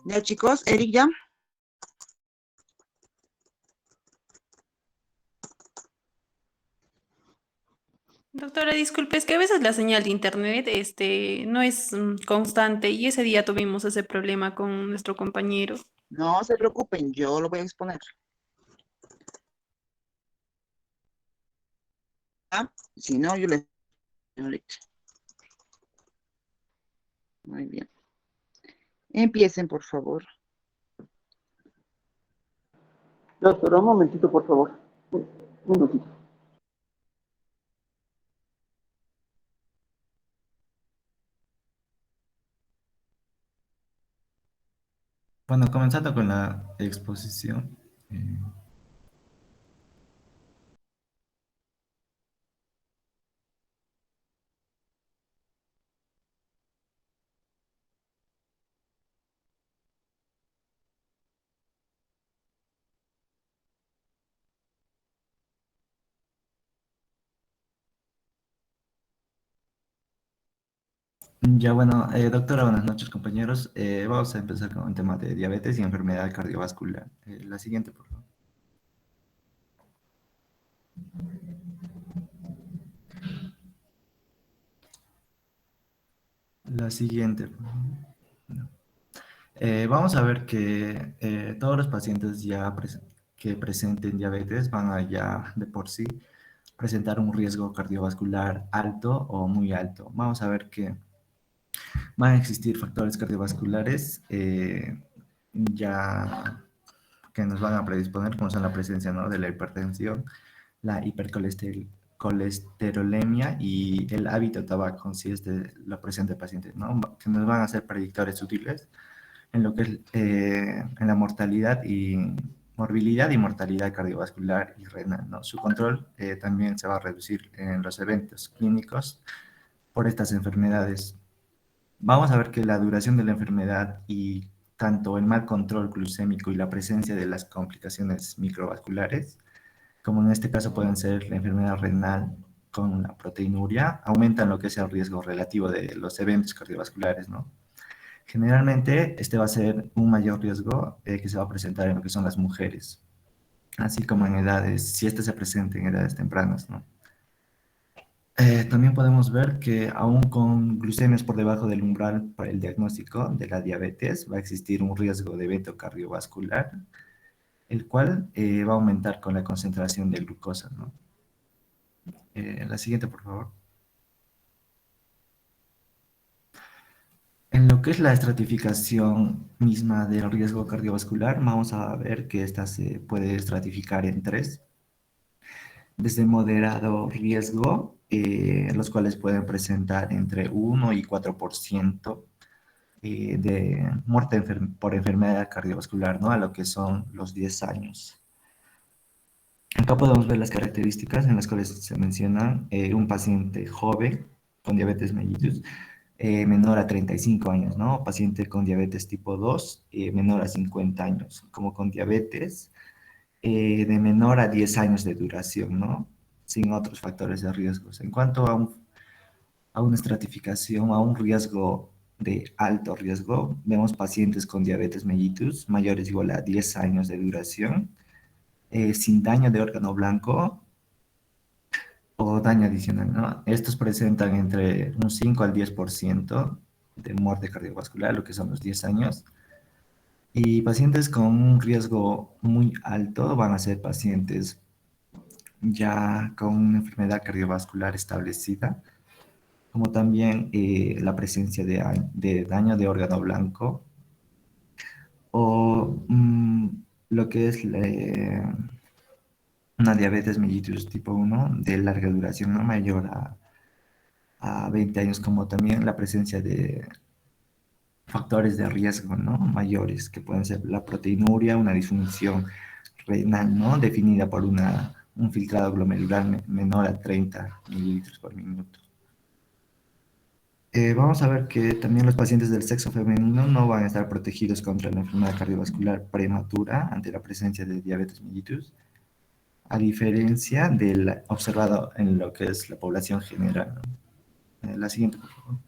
Ya chicos, Eric ya. Doctora, disculpe, es que a veces la señal de internet no es constante y ese día tuvimos ese problema con nuestro compañero. No se preocupen, yo lo voy a exponer. ¿Ah? Si no, yo les... ahorita. Muy bien. Empiecen, por favor. Doctora, un momentito, por favor. Un minutito. Bueno, comenzando con la exposición. eh, ya bueno, doctora, buenas noches compañeros. Vamos a empezar con el tema de diabetes y enfermedad cardiovascular. La siguiente, por favor. La siguiente, por favor. No. Vamos a ver que todos los pacientes que presenten diabetes van a ya de por sí presentar un riesgo cardiovascular alto o muy alto. Vamos a ver que van a existir factores cardiovasculares ya que nos van a predisponer, como son la presencia, ¿no?, de la hipertensión, la hipercolesterolemia y el hábito tabaco, si es de lo presente el paciente, ¿no?, que nos van a ser predictores útiles en lo que es en la mortalidad y morbilidad y mortalidad cardiovascular y renal, ¿no? Su control también se va a reducir en los eventos clínicos por estas enfermedades. Vamos a ver que la duración de la enfermedad y tanto el mal control glucémico y la presencia de las complicaciones microvasculares, como en este caso pueden ser la enfermedad renal con la proteinuria, aumentan lo que es el riesgo relativo de los eventos cardiovasculares, ¿no? Generalmente, este va a ser un mayor riesgo que se va a presentar en lo que son las mujeres, así como en edades, si este se presenta en edades tempranas, ¿no? También podemos ver que aún con glucemias por debajo del umbral para el diagnóstico de la diabetes, va a existir un riesgo de evento cardiovascular, el cual va a aumentar con la concentración de glucosa, ¿no? La siguiente, por favor. En lo que es la estratificación misma del riesgo cardiovascular, vamos a ver que esta se puede estratificar en tres. Desde moderado riesgo, los cuales pueden presentar entre 1 y 4% de muerte por enfermedad cardiovascular, ¿no?, a lo que son los 10 años. Acá podemos ver las características en las cuales se menciona un paciente joven con diabetes mellitus, menor a 35 años, ¿no? Paciente con diabetes tipo 2, menor a 50 años, como con diabetes de menor a 10 años de duración, ¿no? Sin otros factores de riesgos. En cuanto a una estratificación, a un riesgo de alto riesgo, vemos pacientes con diabetes mellitus mayores o igual a 10 años de duración, sin daño de órgano blanco o daño adicional, ¿no? Estos presentan entre un 5 al 10% de muerte cardiovascular, lo que son los 10 años. Y pacientes con un riesgo muy alto van a ser pacientes ya con una enfermedad cardiovascular establecida, como también la presencia de daño de órgano blanco o lo que es una diabetes mellitus tipo 1 de larga duración, no mayor a 20 años, como también la presencia de factores de riesgo, ¿no?, mayores, que pueden ser la proteinuria, una disfunción renal, ¿no?, definida por un filtrado glomerular menor a 30 mililitros por minuto. Vamos a ver que también los pacientes del sexo femenino no van a estar protegidos contra la enfermedad cardiovascular prematura ante la presencia de diabetes mellitus, a diferencia del observado en lo que es la población general, ¿no? La siguiente, por favor.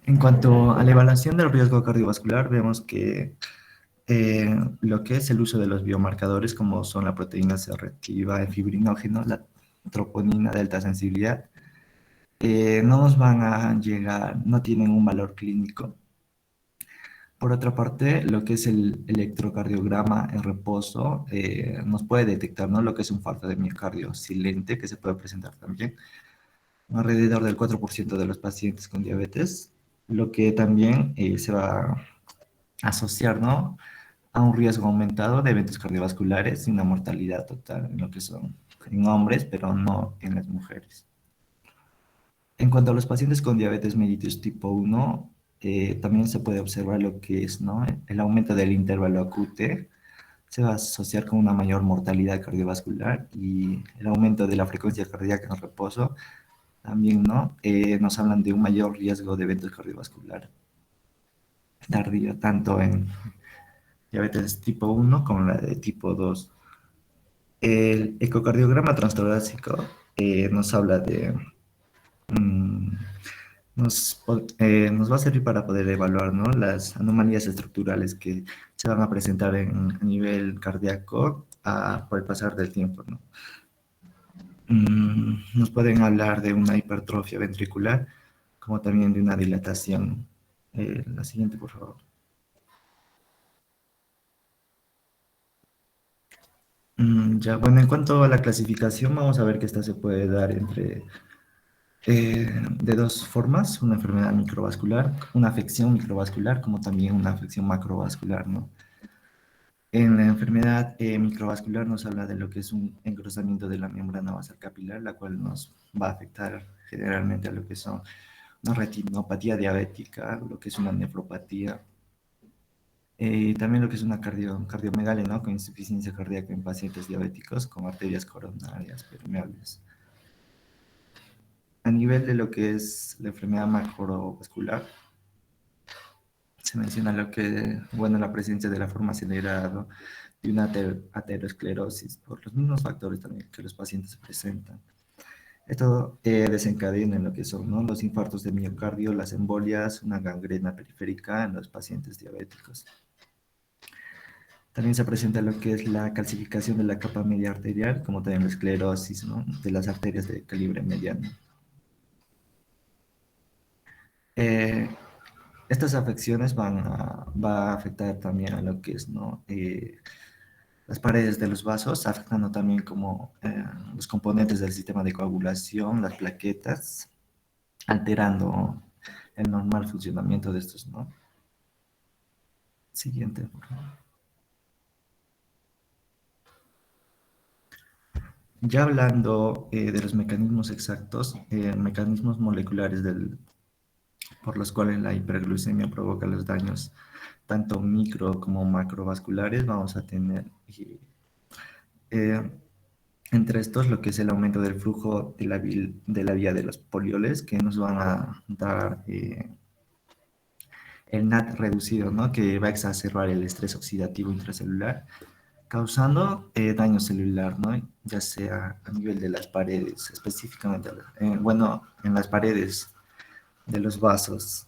En cuanto a la evaluación del riesgo cardiovascular, vemos que lo que es el uso de los biomarcadores, como son la proteína C reactiva, el fibrinógeno, la troponina de alta sensibilidad, no nos van a llegar, no tienen un valor clínico. Por otra parte, lo que es el electrocardiograma en reposo nos puede detectar, ¿no?, lo que es un falta de miocardio silente, que se puede presentar también alrededor del 4% de los pacientes con diabetes, lo que también se va a asociar, ¿no?, a un riesgo aumentado de eventos cardiovasculares y una mortalidad total en lo que son en hombres, pero no en las mujeres. En cuanto a los pacientes con diabetes mellitus tipo 1, también se puede observar lo que es, ¿no?, el aumento del intervalo AQT se va a asociar con una mayor mortalidad cardiovascular y el aumento de la frecuencia cardíaca en reposo también, ¿no? Nos hablan de un mayor riesgo de eventos cardiovascular tardío, tanto en diabetes tipo 1 como la de tipo 2. El ecocardiograma transtorácico nos habla de mm, nos va a servir para poder evaluar, ¿no?, las anomalías estructurales que se van a presentar a nivel cardíaco por el pasar del tiempo, ¿no? Nos pueden hablar de una hipertrofia ventricular, como también de una dilatación. La siguiente, por favor. Ya, bueno, en cuanto a la clasificación, vamos a ver que esta se puede dar de dos formas: una enfermedad microvascular, una afección microvascular, como también una afección macrovascular, ¿no? En la enfermedad microvascular nos habla de lo que es un engrosamiento de la membrana basal capilar, la cual nos va a afectar generalmente a lo que son una retinopatía diabética, lo que es una nefropatía, también lo que es una cardiomegalia, ¿no?, con insuficiencia cardíaca en pacientes diabéticos con arterias coronarias permeables. A nivel de lo que es la enfermedad macrovascular, se menciona lo que, bueno, la presencia de la formación de grado de una aterosclerosis por los mismos factores también que los pacientes presentan. Esto desencadena en lo que son, ¿no?, los infartos de miocardio, las embolias, una gangrena periférica en los pacientes diabéticos. También se presenta lo que es la calcificación de la capa media arterial, como también la esclerosis, ¿no?, de las arterias de calibre mediano. Eh, Estas afecciones va a afectar también a lo que es, ¿no?, las paredes de los vasos, afectando también como los componentes del sistema de coagulación, las plaquetas, alterando el normal funcionamiento de estos, ¿no? Siguiente, por favor. Ya hablando de los mecanismos exactos, mecanismos moleculares por los cuales la hiperglucemia provoca los daños tanto micro como macrovasculares, vamos a tener eh, entre estos lo que es el aumento del flujo de la vía de los polioles, que nos van a dar el NAT reducido, ¿no?, que va a exacerbar el estrés oxidativo intracelular, causando daño celular, ¿no?, ya sea a nivel de las paredes, específicamente, bueno, en las paredes de los vasos.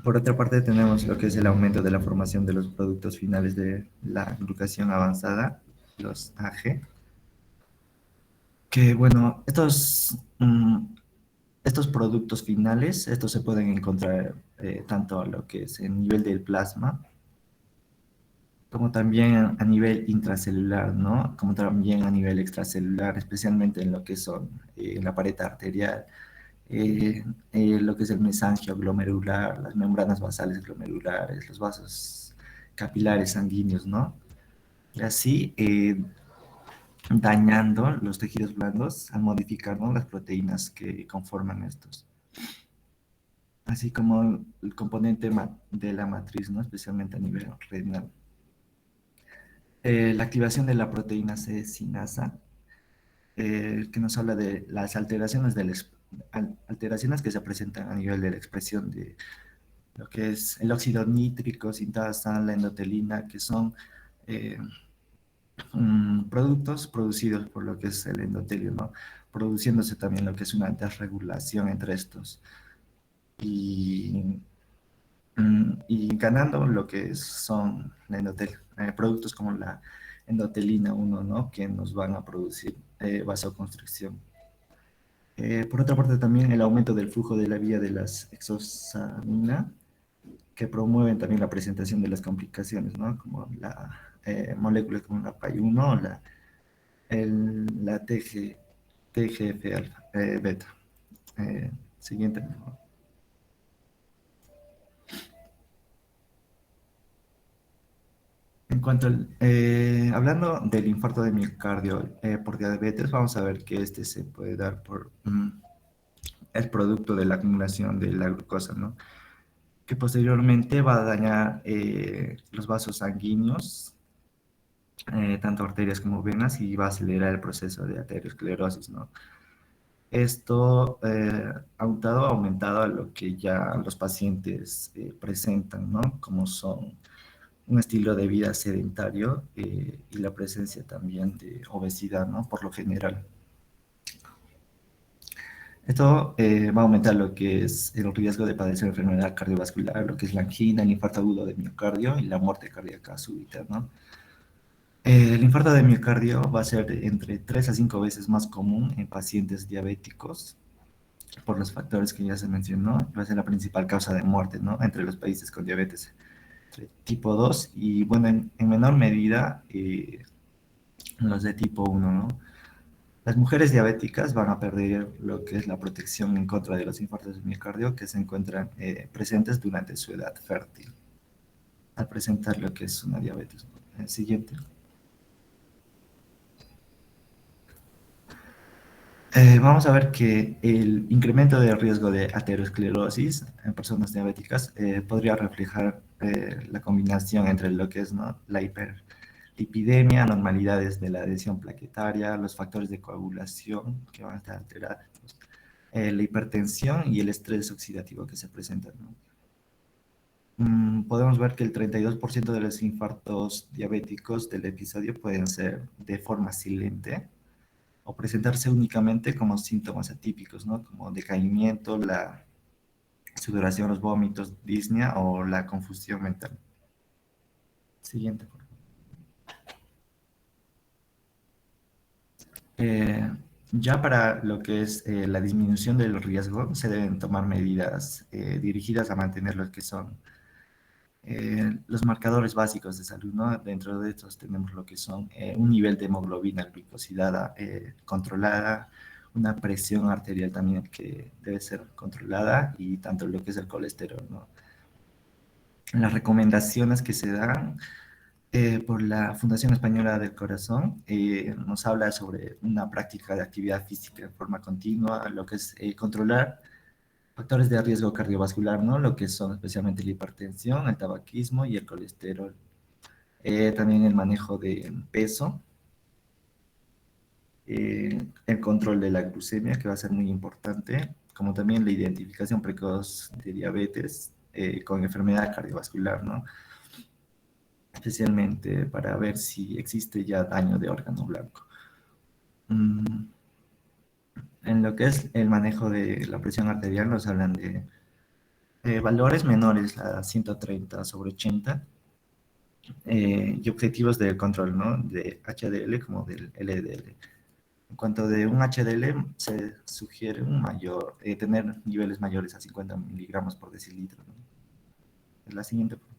Por otra parte, tenemos lo que es el aumento de la formación de los productos finales de la glucación avanzada, los AG, que, bueno, estos productos finales, estos se pueden encontrar tanto a lo que es en nivel del plasma, como también a nivel intracelular, ¿no?, como también a nivel extracelular, especialmente en lo que son la pared arterial, lo que es el mesangio glomerular, las membranas basales glomerulares, los vasos capilares sanguíneos, ¿no? Y así dañando los tejidos blandos al modificar, ¿no?, las proteínas que conforman estos. Así como el componente de la matriz, ¿no?, especialmente a nivel renal. La activación de la proteína C sinasa, que nos habla de las alteraciones que se presentan a nivel de la expresión de lo que es el óxido nítrico, sintasa, la endotelina, que son productos producidos por lo que es el endotelio, ¿no?, produciéndose también lo que es una desregulación entre estos. Y desencadenando lo que son productos como la endotelina 1, ¿no? Que nos van a producir vasoconstricción. Por otra parte, también el aumento del flujo de la vía de las exosamina, que promueven también la presentación de las complicaciones, ¿no? Como la moléculas como la PAI-1 o la TGF-alfa, beta. Siguiente, por favor. En cuanto hablando del infarto de miocardio por diabetes, vamos a ver que este se puede dar por el producto de la acumulación de la glucosa, ¿no? Que posteriormente va a dañar los vasos sanguíneos, tanto arterias como venas, y va a acelerar el proceso de aterosclerosis, ¿no? Esto ha aumentado a lo que ya los pacientes presentan, ¿no? Como son un estilo de vida sedentario y la presencia también de obesidad, ¿no? Por lo general. Esto va a aumentar lo que es el riesgo de padecer enfermedad cardiovascular, lo que es la angina, el infarto agudo de miocardio y la muerte cardíaca súbita, ¿no? El infarto de miocardio va a ser entre 3 a 5 veces más común en pacientes diabéticos por los factores que ya se mencionó. Va a ser la principal causa de muerte, ¿no? Entre los países con diabetes tipo 2 y, bueno, en menor medida los de tipo 1, ¿no? Las mujeres diabéticas van a perder lo que es la protección en contra de los infartos de miocardio que se encuentran presentes durante su edad fértil, al presentar lo que es una diabetes. Siguiente. Vamos a ver que el incremento del riesgo de aterosclerosis en personas diabéticas podría reflejar la combinación entre lo que es, ¿no?, la hiperlipidemia, anormalidades de la adhesión plaquetaria, los factores de coagulación que van a estar alterados, la hipertensión y el estrés oxidativo que se presentan, ¿no? Podemos ver que el 32% de los infartos diabéticos del episodio pueden ser de forma silente o presentarse únicamente como síntomas atípicos, ¿no? Como decaimiento, la sudoración, los vómitos, disnea o la confusión mental. Siguiente, por favor. Ya para lo que es la disminución del riesgo, se deben tomar medidas dirigidas a mantener lo que son los marcadores básicos de salud, ¿no? Dentro de estos tenemos lo que son un nivel de hemoglobina glicosilada controlada, una presión arterial también que debe ser controlada y tanto lo que es el colesterol, ¿no? Las recomendaciones que se dan por la Fundación Española del Corazón nos habla sobre una práctica de actividad física de forma continua, lo que es controlar factores de riesgo cardiovascular, ¿no? Lo que son especialmente la hipertensión, el tabaquismo y el colesterol. También el manejo de peso, el control de la glucemia, que va a ser muy importante, como también la identificación precoz de diabetes con enfermedad cardiovascular, ¿no? Especialmente para ver si existe ya daño de órgano blanco. En lo que es el manejo de la presión arterial, nos hablan de valores menores a 130/80 y objetivos de control, ¿no? De HDL como del LDL. En cuanto de un HDL, se sugiere tener niveles mayores a 50 miligramos por decilitro, ¿no? Es la siguiente, por favor.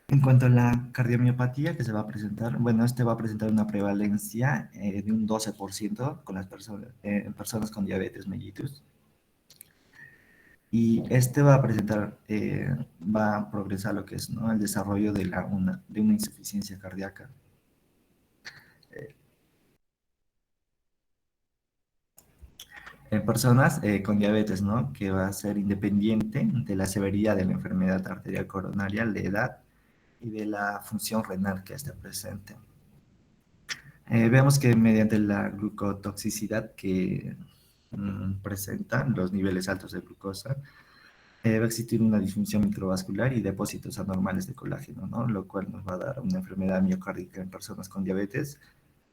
En cuanto a la cardiomiopatía que se va a presentar, bueno, este va a presentar una prevalencia de un 12% con las en personas con diabetes mellitus. Y este va a presentar, va a progresar lo que es, ¿no?, el desarrollo de una insuficiencia cardíaca. En personas con diabetes, ¿no?, que va a ser independiente de la severidad de la enfermedad arterial coronaria, la edad y de la función renal que esté presente. Vemos que mediante la glucotoxicidad que presentan los niveles altos de glucosa, va a existir una disfunción microvascular y depósitos anormales de colágeno, ¿no? Lo cual nos va a dar una enfermedad miocárdica en personas con diabetes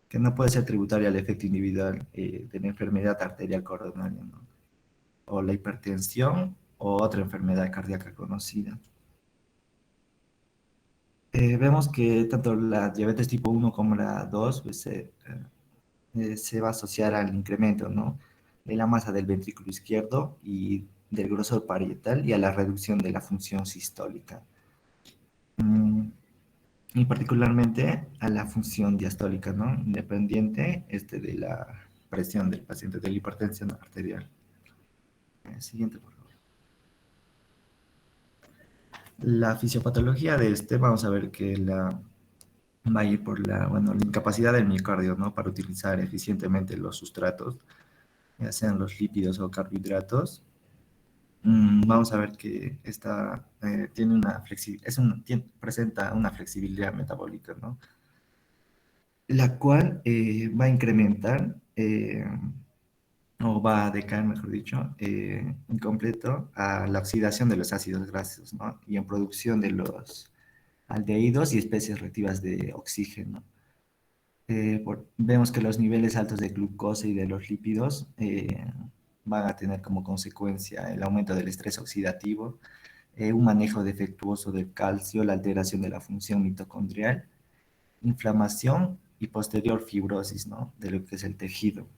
que no puede ser tributaria al efecto individual de la enfermedad arterial coronaria, ¿no? o la hipertensión o otra enfermedad cardíaca conocida. Vemos que tanto la diabetes tipo 1 como la 2 pues, se va a asociar al incremento, ¿no?, de la masa del ventrículo izquierdo y del grosor parietal y a la reducción de la función sistólica. Y particularmente a la función diastólica, ¿no?, independiente de la presión del paciente, de la hipertensión arterial. Siguiente, por favor. La fisiopatología de vamos a ver que va a ir por la incapacidad del miocardio, ¿no?, para utilizar eficientemente los sustratos, ya sean los lípidos o carbohidratos. Vamos a ver que esta tiene presenta una flexibilidad metabólica, ¿no?, la cual va a incrementar o va a decaer, mejor dicho, en completo a la oxidación de los ácidos grasos, ¿no?, y en producción de los aldehídos y especies reactivas de oxígeno. Vemos que los niveles altos de glucosa y de los lípidos van a tener como consecuencia el aumento del estrés oxidativo, un manejo defectuoso del calcio, la alteración de la función mitocondrial, inflamación y posterior fibrosis, ¿no?, de lo que es el tejido.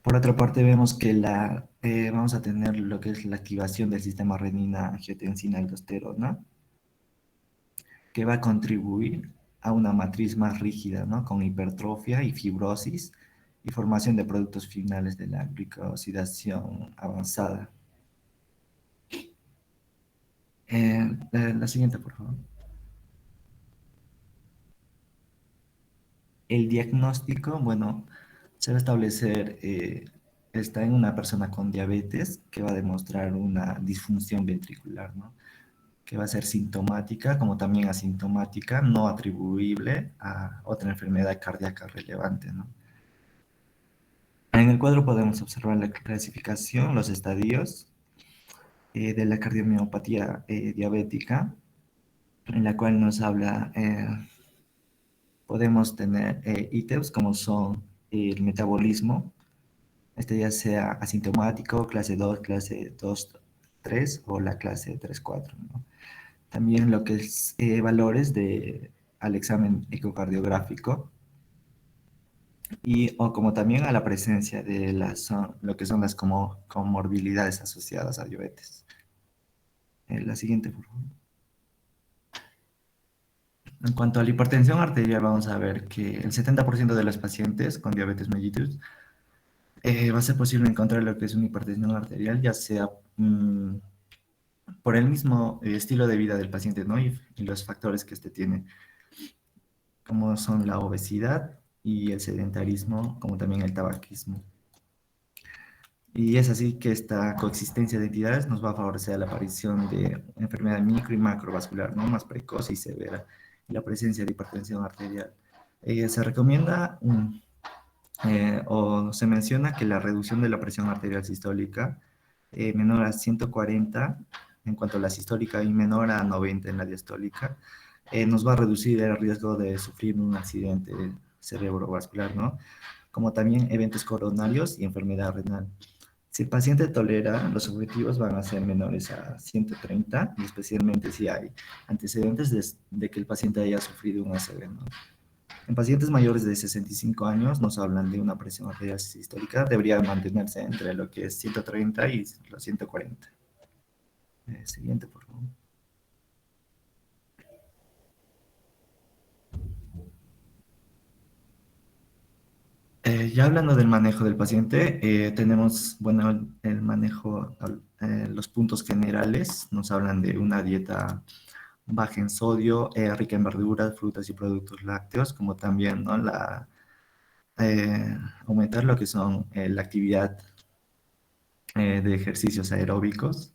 Por otra parte, vemos que vamos a tener lo que es la activación del sistema renina-angiotensina-aldosterona, que va a contribuir a una matriz más rígida, ¿no?, con hipertrofia y fibrosis y formación de productos finales de la glicosidación avanzada. La siguiente, por favor. El diagnóstico, bueno, se va a establecer, está en una persona con diabetes que va a demostrar una disfunción ventricular, ¿no?, que va a ser sintomática como también asintomática, no atribuible a otra enfermedad cardíaca relevante, ¿no? En el cuadro podemos observar la clasificación, los estadios de la cardiomiopatía diabética, en la cual nos habla, podemos tener ítems como son el metabolismo, ya sea asintomático, clase 2, clase 2, 3 o la clase 3, 4, ¿no? También lo que es valores al examen ecocardiográfico o como también a la presencia de lo que son las comorbilidades asociadas a diabetes. La siguiente, por favor. En cuanto a la hipertensión arterial, vamos a ver que el 70% de los pacientes con diabetes mellitus va a ser posible encontrar lo que es una hipertensión arterial, ya sea por el mismo estilo de vida del paciente, ¿no?, y los factores que tiene, como son la obesidad y el sedentarismo, como también el tabaquismo. Y es así que esta coexistencia de entidades nos va a favorecer la aparición de enfermedad micro y macrovascular, ¿no?, más precoz y severa, y la presencia de hipertensión arterial. Se recomienda o se menciona que la reducción de la presión arterial sistólica menor a 140 en cuanto a la sistólica y menor a 90 en la diastólica, nos va a reducir el riesgo de sufrir un accidente cerebrovascular, ¿no?, como también eventos coronarios y enfermedad renal. Si el paciente tolera, los objetivos van a ser menores a 130, y especialmente si hay antecedentes de que el paciente haya sufrido un ACV, ¿no? En pacientes mayores de 65 años nos hablan de una presión arterial sistólica, debería mantenerse entre lo que es 130 y los 140. Siguiente, por favor. Ya hablando del manejo del paciente, tenemos, bueno, el manejo, los puntos generales nos hablan de una dieta baja en sodio, rica en verduras, frutas y productos lácteos, como también, ¿no?, aumentar lo que son la actividad de ejercicios aeróbicos.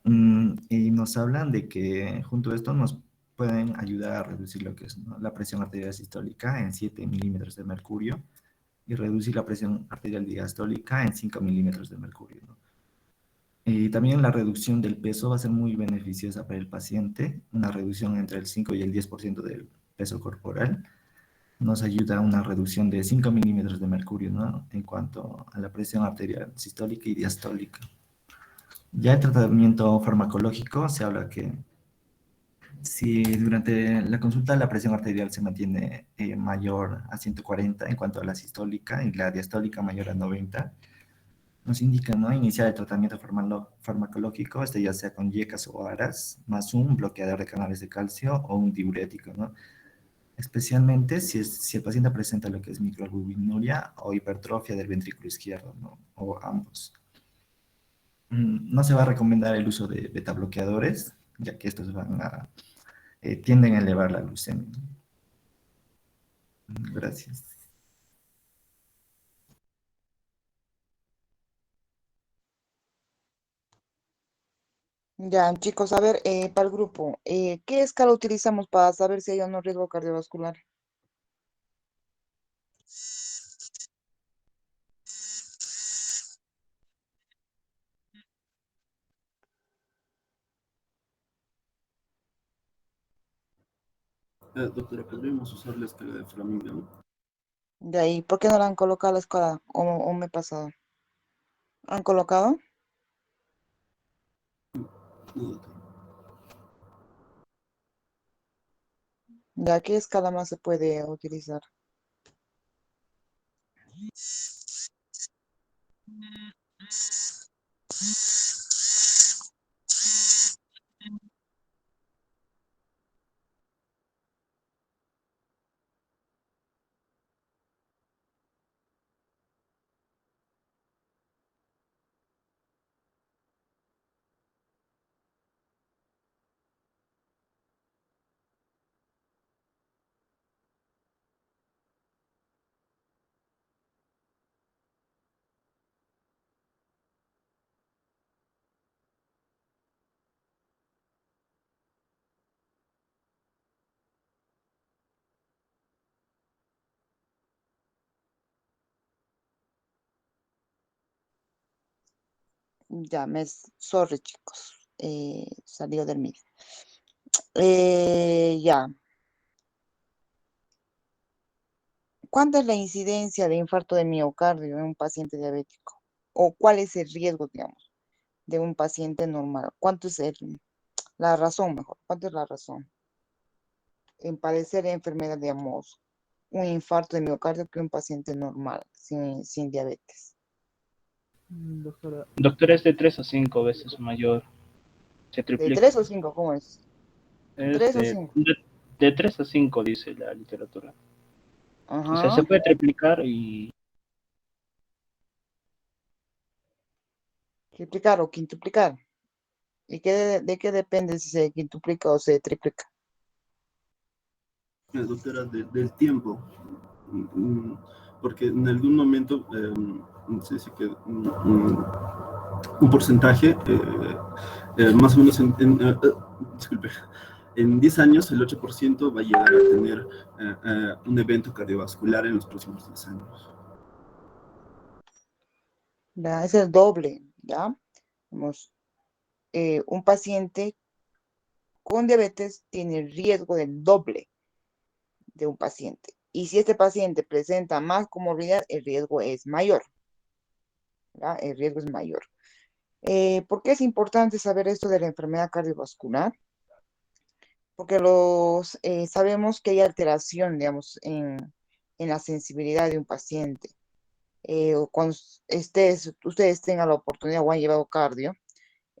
Y nos hablan de que junto a esto nos pueden ayudar a reducir lo que es, ¿no?, la presión arterial sistólica en 7 milímetros de mercurio y reducir la presión arterial diastólica en 5 milímetros de mercurio, ¿no? Y también la reducción del peso va a ser muy beneficiosa para el paciente, una reducción entre el 5 y el 10% del peso corporal. nos ayuda a una reducción de 5 milímetros de mercurio, ¿no? En cuanto a la presión arterial sistólica y diastólica. Ya el tratamiento farmacológico se habla que si durante la consulta la presión arterial se mantiene mayor a 140 en cuanto a la sistólica y la diastólica mayor a 90, nos indica, ¿no? Iniciar el tratamiento farmacológico, este ya sea con yecas o aras, más un bloqueador de canales de calcio o un diurético, ¿no? Especialmente si el paciente presenta lo que es microalbuminuria o hipertrofia del ventrículo izquierdo, ¿no? O ambos. No se va a recomendar el uso de beta bloqueadores, ya que estos tienden a elevar la glucemia. Gracias. Ya, chicos, a ver, para el grupo, ¿qué escala utilizamos para saber si hay o no riesgo cardiovascular? Doctora, ¿podríamos usar la escala de Framingham? De ahí, ¿por qué no la han colocado a la escala? O me he pasado? ¿Han colocado? No, doctora. Ya, ¿qué escala más se puede utilizar? Ya, sorry, chicos, salió del medio. Ya, ¿cuánta es la incidencia de infarto de miocardio en un paciente diabético? ¿O cuál es el riesgo, digamos, de un paciente normal? ¿Cuánto es la razón, mejor? ¿Cuánto es la razón en padecer enfermedad, digamos, un infarto de miocardio que un paciente normal, sin diabetes? Doctora, es de 3 a 5 veces mayor, se ¿De triplica. 3 o 5? ¿Cómo es? Es 3 o 5. de 3 a 5 dice la literatura. O sea, se Ajá. puede triplicar y Triplicar o quintuplicar. ¿Y de qué depende si se quintuplica o se triplica? Doctora, del tiempo. Porque en algún momento se dice que un porcentaje, más o menos disculpe, en 10 años el 8% va a llegar a tener un evento cardiovascular en los próximos 10 años. Ya, es el doble, ¿ya? Vamos, un paciente con diabetes tiene riesgo del doble de un paciente. Y si este paciente presenta más comorbilidad, el riesgo es mayor, ¿ya? El riesgo es mayor. ¿Por qué es importante saber esto de la enfermedad cardiovascular? Porque sabemos que hay alteración, digamos, en la sensibilidad de un paciente. O cuando ustedes tengan la oportunidad o han llevado cardio,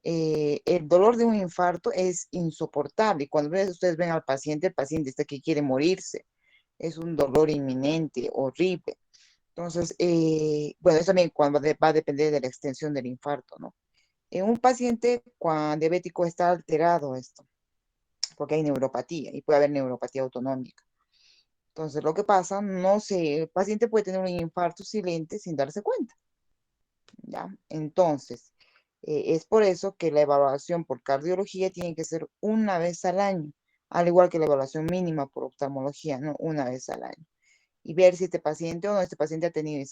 el dolor de un infarto es insoportable. Y cuando ustedes ven al paciente, el paciente está que quiere morirse. Es un dolor inminente, horrible. Entonces, bueno, eso también va a depender de la extensión del infarto, ¿no? En un paciente cuando diabético está alterado esto, porque hay neuropatía y puede haber neuropatía autonómica. Entonces, lo que pasa, no sé, el paciente puede tener un infarto silente sin darse cuenta, ¿ya? Entonces, es por eso que la evaluación por cardiología tiene que ser una vez al año, al igual que la evaluación mínima por oftalmología, ¿no? Una vez al año. Y ver si este paciente o no, este paciente ha tenido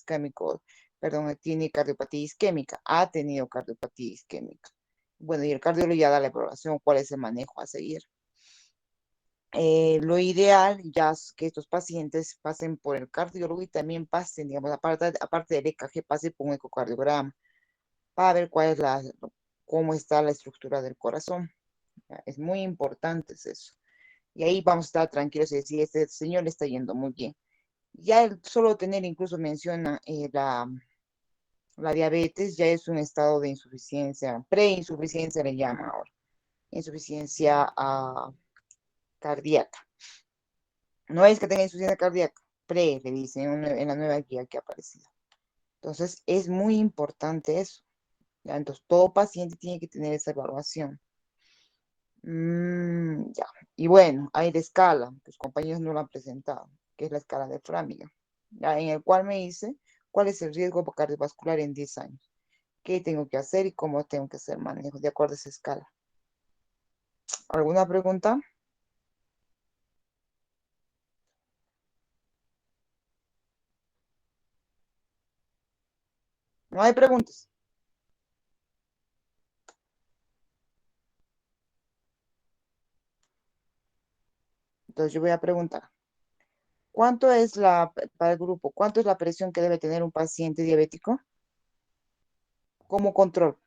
perdón, tiene cardiopatía isquémica, ha tenido cardiopatía isquémica. Bueno, y el cardiólogo ya da la evaluación, cuál es el manejo a seguir. Lo ideal ya es que estos pacientes pasen por el cardiólogo y también pasen, digamos, aparte del EKG, pase por un ecocardiograma para ver cómo está la estructura del corazón. ¿Ya? Es muy importante eso. Y ahí vamos a estar tranquilos y decir, este señor le está yendo muy bien. Ya el solo tener, incluso menciona la diabetes, ya es un estado de insuficiencia, preinsuficiencia le llama ahora, insuficiencia cardíaca. No es que tenga insuficiencia cardíaca, le dicen en la nueva guía que ha aparecido. Entonces, es muy importante eso. ¿Ya? Entonces, todo paciente tiene que tener esa evaluación. Ya. Y bueno, hay la escala, los compañeros no lo han presentado, que es la escala de Framingham, ya, en el cual me dice cuál es el riesgo cardiovascular en 10 años, qué tengo que hacer y cómo tengo que hacer manejo de acuerdo a esa escala. ¿Alguna pregunta? No hay preguntas. Entonces yo voy a preguntar. ¿Cuánto es para el grupo, cuánto es la presión que debe tener un paciente diabético como control?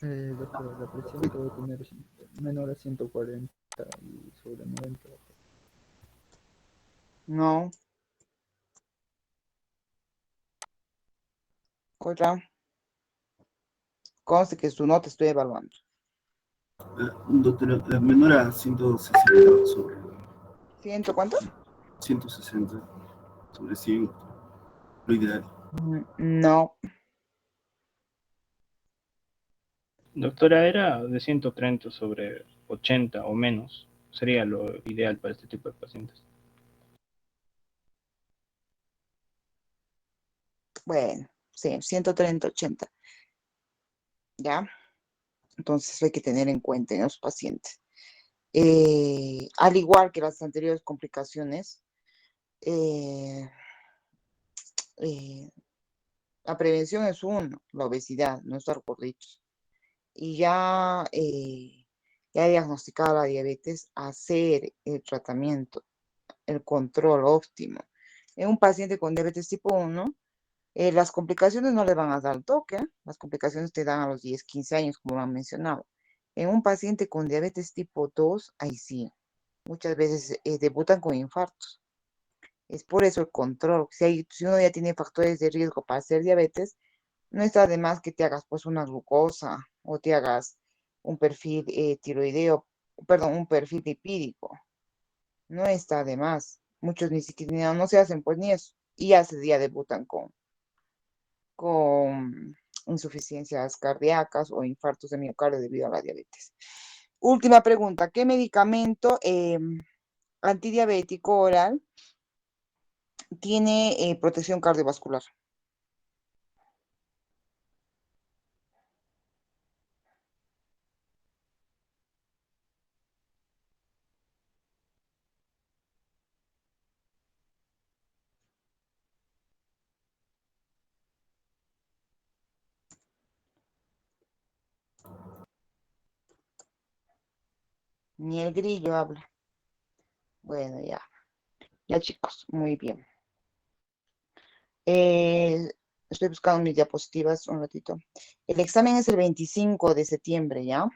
Doctora, la presión debe tener menor a 140 y sobre 90. No. Otra. Conste que su nota estoy evaluando. Doctora, menor a 160 sobre ¿Ciento cuánto? 160 sobre 100, lo ideal. No. Doctora, era de 130 sobre 80 o menos. Sería lo ideal para este tipo de pacientes. Bueno, sí, 130, 80. ¿Ya? Entonces hay que tener en cuenta en los pacientes. Al igual que las anteriores complicaciones, eh, eh, la prevención es uno, la obesidad, no estar gorditos. Y ya diagnosticada la diabetes, hacer el tratamiento, el control óptimo. En un paciente con diabetes tipo 1, las complicaciones no le van a dar al toque, ¿eh? Las complicaciones te dan a los 10, 15 años, como lo han mencionado. En un paciente con diabetes tipo 2, ahí sí, muchas veces debutan con infartos. Es por eso el control. Si uno ya tiene factores de riesgo para hacer diabetes, no está de más que te hagas pues una glucosa o te hagas un perfil tiroideo, perdón, un perfil lipídico. No está de más. Muchos ni siquiera no se hacen pues ni eso. Y ya debutan con insuficiencias cardíacas o infartos de miocardio debido a la diabetes. Última pregunta, ¿qué medicamento antidiabético oral tiene protección cardiovascular? Ni el grillo habla. Bueno, ya. Ya chicos, muy bien. Eh, Estoy buscando mis diapositivas un ratito. El examen es el 25 de septiembre, ¿ya?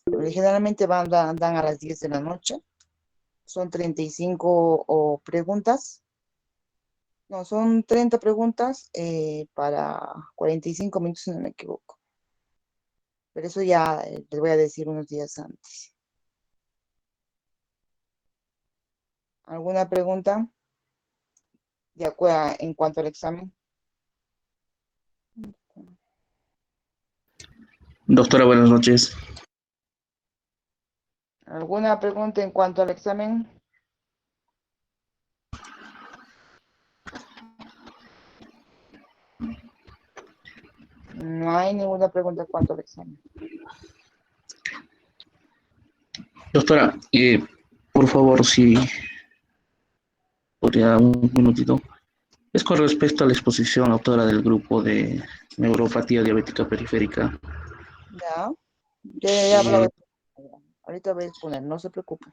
Generalmente dan a las 10 de la noche. Son 35 preguntas. No, son 30 preguntas para 45 minutos, si no me equivoco. Pero eso ya les voy a decir unos días antes. ¿Alguna pregunta en cuanto al examen? Doctora, buenas noches. ¿Alguna pregunta en cuanto al examen? No hay ninguna pregunta en cuanto al examen. Doctora, por favor, si tendría un minutito. Es con respecto a la exposición, autora del grupo de neuropatía diabética periférica. Ya, ya he hablado. Ahorita voy a exponer, no se preocupe.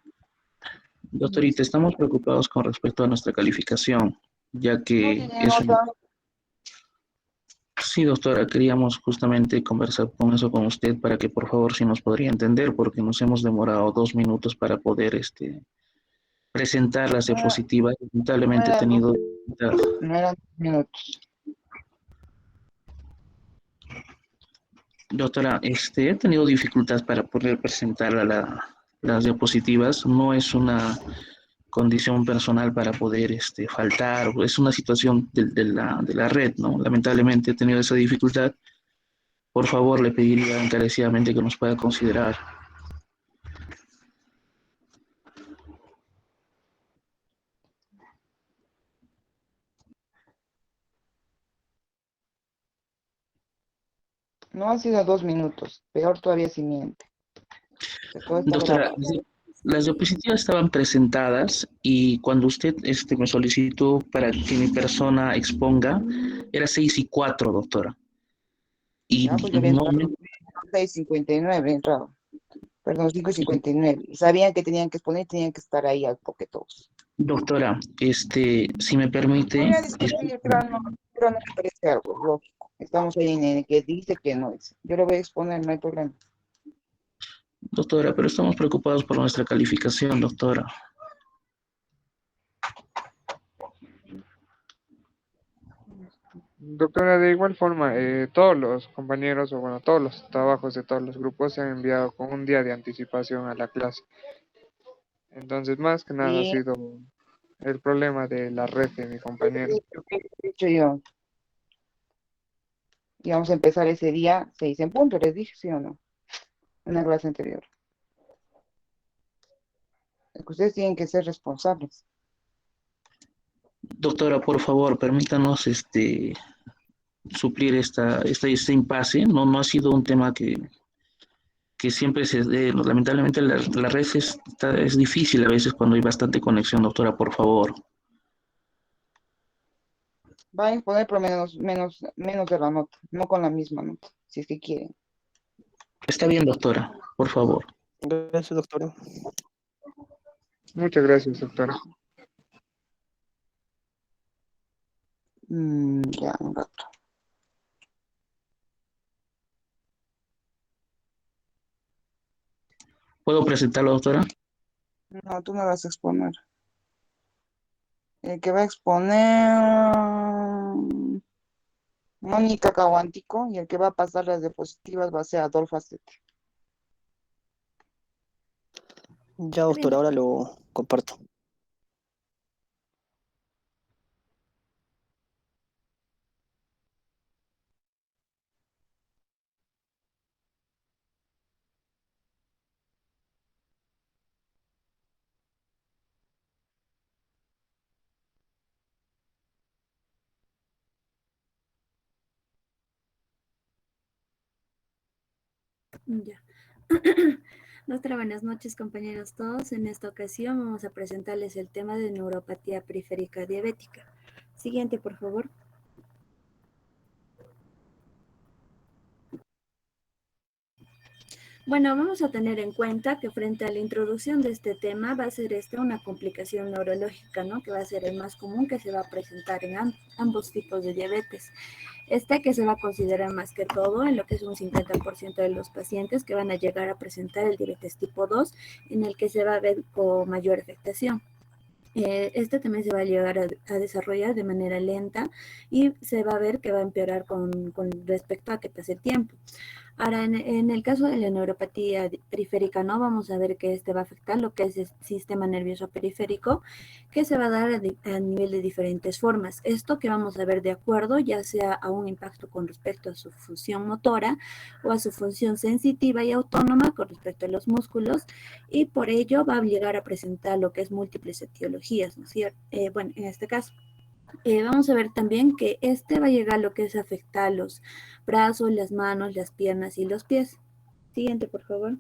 Doctorita, estamos preocupados con respecto a nuestra calificación, ya ¿No que tiene es un... nota? Sí, doctora, queríamos justamente conversar con eso con usted para que por favor si nos podría entender, porque nos hemos demorado 2 minutos para poder presentar las No era- diapositivas. no Lamentablemente he eran tenido... no eran 2 minutos. Doctora, he tenido dificultades para poder presentar las diapositivas. No es una condición personal para poder faltar, es una situación de la red, ¿no? Lamentablemente he tenido esa dificultad. Por favor, le pediría encarecidamente que nos pueda considerar. No han sido 2 minutos. Peor todavía si miente. Que todo está Doctora, grabado. las diapositivas estaban presentadas y cuando usted me solicitó para que mi persona exponga, era 6:04, doctora. Y Ya, pues yo había no, entrado 6:59, he entrado. Perdón, 5:59. Y sabían que tenían que exponer, tenían que estar ahí al toque todos. doctora, si me permite, Voy a discutir, pero no me parece algo lógico. Estamos ahí en el que dice que no es. Yo lo voy a exponer, no hay problema. doctora, pero estamos preocupados por nuestra calificación, doctora. Doctora, de igual forma, todos los compañeros, o bueno, todos los trabajos de todos los grupos se han enviado con un día de anticipación a la clase. Entonces, más que nada ha Y sido el problema de la red de mi compañero. lo que he dicho yo, y vamos a empezar ese día 6 en punto, les dije, ¿sí o no? En la clase anterior. Es que ustedes tienen que ser responsables. Doctora, por favor, permítanos suplir este impasse. No, no ha sido un tema que siempre se dé. Lamentablemente la red es difícil a veces cuando hay bastante conexión, doctora, por favor. Va a imponer por menos de la nota, no con la misma nota, si es que quieren. Está bien, doctora, por favor. Gracias, doctora. Muchas gracias, doctora. Ya, un rato. ¿Puedo presentarlo, doctora? No, tú no vas a exponer. El que va a exponer Mónica Caguantico y el que va a pasar las diapositivas va a ser Adolfo Acete. Ya, doctora, ahora lo comparto. Ya. Doctora, buenas noches, compañeros todos. En esta ocasión vamos a presentarles el tema de neuropatía periférica diabética. Siguiente, por favor. Bueno, vamos a tener en cuenta que frente a la introducción de este tema va a ser una complicación neurológica, ¿no? Que va a ser el más común que se va a presentar en ambos tipos de diabetes. Que se va a considerar más que todo en lo que es un 50% de los pacientes que van a llegar a presentar el diabetes tipo 2, en el que se va a ver con mayor afectación. También se va a llegar a desarrollar de manera lenta y se va a ver que va a empeorar con respecto a que pase el tiempo. Ahora, en el caso de la neuropatía periférica, no vamos a ver que va a afectar lo que es el sistema nervioso periférico, que se va a dar a nivel de diferentes formas. Esto que vamos a ver de acuerdo, ya sea a un impacto con respecto a su función motora o a su función sensitiva y autónoma con respecto a los músculos, y por ello va a llegar a presentar lo que es múltiples etiologías, ¿no es cierto? Bueno, en este caso. Vamos a ver también que va a llegar a lo que es afectar los brazos, las manos, las piernas y los pies. Siguiente, por favor.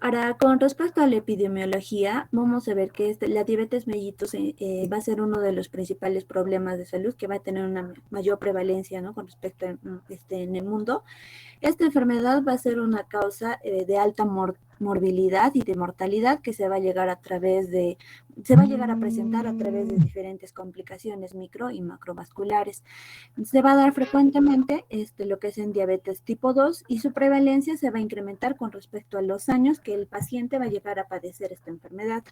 Ahora, con respecto a la epidemiología, vamos a ver que la diabetes mellitus va a ser uno de los principales problemas de salud que va a tener una mayor prevalencia, ¿no? Con respecto a, en el mundo. Esta enfermedad va a ser una causa de alta morbilidad y de mortalidad que se va a llegar a presentar a través de diferentes complicaciones micro y macrovasculares. Se va a dar frecuentemente lo que es en diabetes tipo 2 y su prevalencia se va a incrementar con respecto a los años que el paciente va a llegar a padecer esta enfermedad.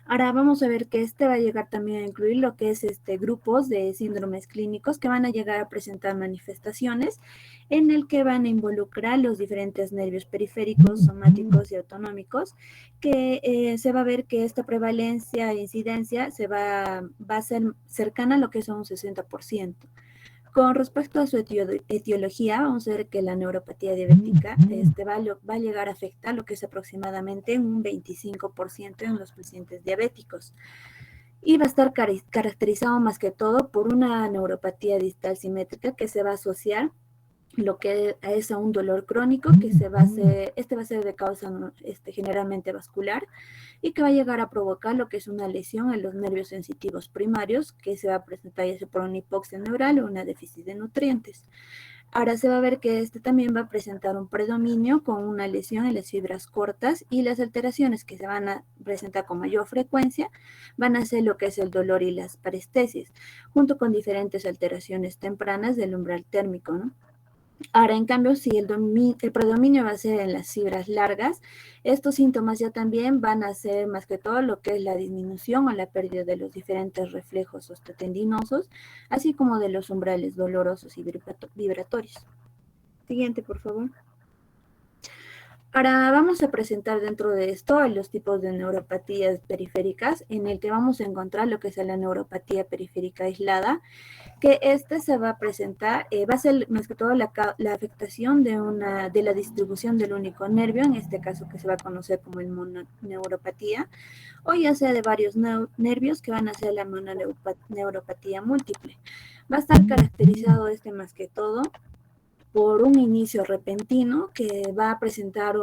Ahora vamos a ver que va a llegar también a incluir lo que es grupos de síndromes clínicos que van a llegar a presentar manifestaciones en el que van a involucrar los diferentes nervios periféricos, somáticos y autonómicos, que se va a ver que esta prevalencia e incidencia va a ser cercana a lo que son un 60%. Con respecto a su etiología, vamos a ver que la neuropatía diabética va a llegar a afectar lo que es aproximadamente un 25% en los pacientes diabéticos. Y va a estar caracterizado más que todo por una neuropatía distal simétrica que se va a asociar lo que es a un dolor crónico que va a ser de causa generalmente vascular y que va a llegar a provocar lo que es una lesión en los nervios sensitivos primarios que se va a presentar ya sea por una hipoxia neural o una déficit de nutrientes. Ahora se va a ver que también va a presentar un predominio con una lesión en las fibras cortas y las alteraciones que se van a presentar con mayor frecuencia van a ser lo que es el dolor y las parestesis, junto con diferentes alteraciones tempranas del umbral térmico, ¿no? Ahora, en cambio, si el predominio va a ser en las fibras largas, estos síntomas ya también van a ser más que todo lo que es la disminución o la pérdida de los diferentes reflejos osteotendinosos, así como de los umbrales dolorosos y vibratorios. Siguiente, por favor. Ahora vamos a presentar dentro de esto los tipos de neuropatías periféricas, en el que vamos a encontrar lo que es la neuropatía periférica aislada, que se va a presentar, va a ser más que todo la afectación de la distribución del único nervio, en este caso que se va a conocer como el mononeuropatía, o ya sea de varios nervios que van a ser la mononeuropatía múltiple. Va a estar caracterizado más que todo por un inicio repentino que va a presentar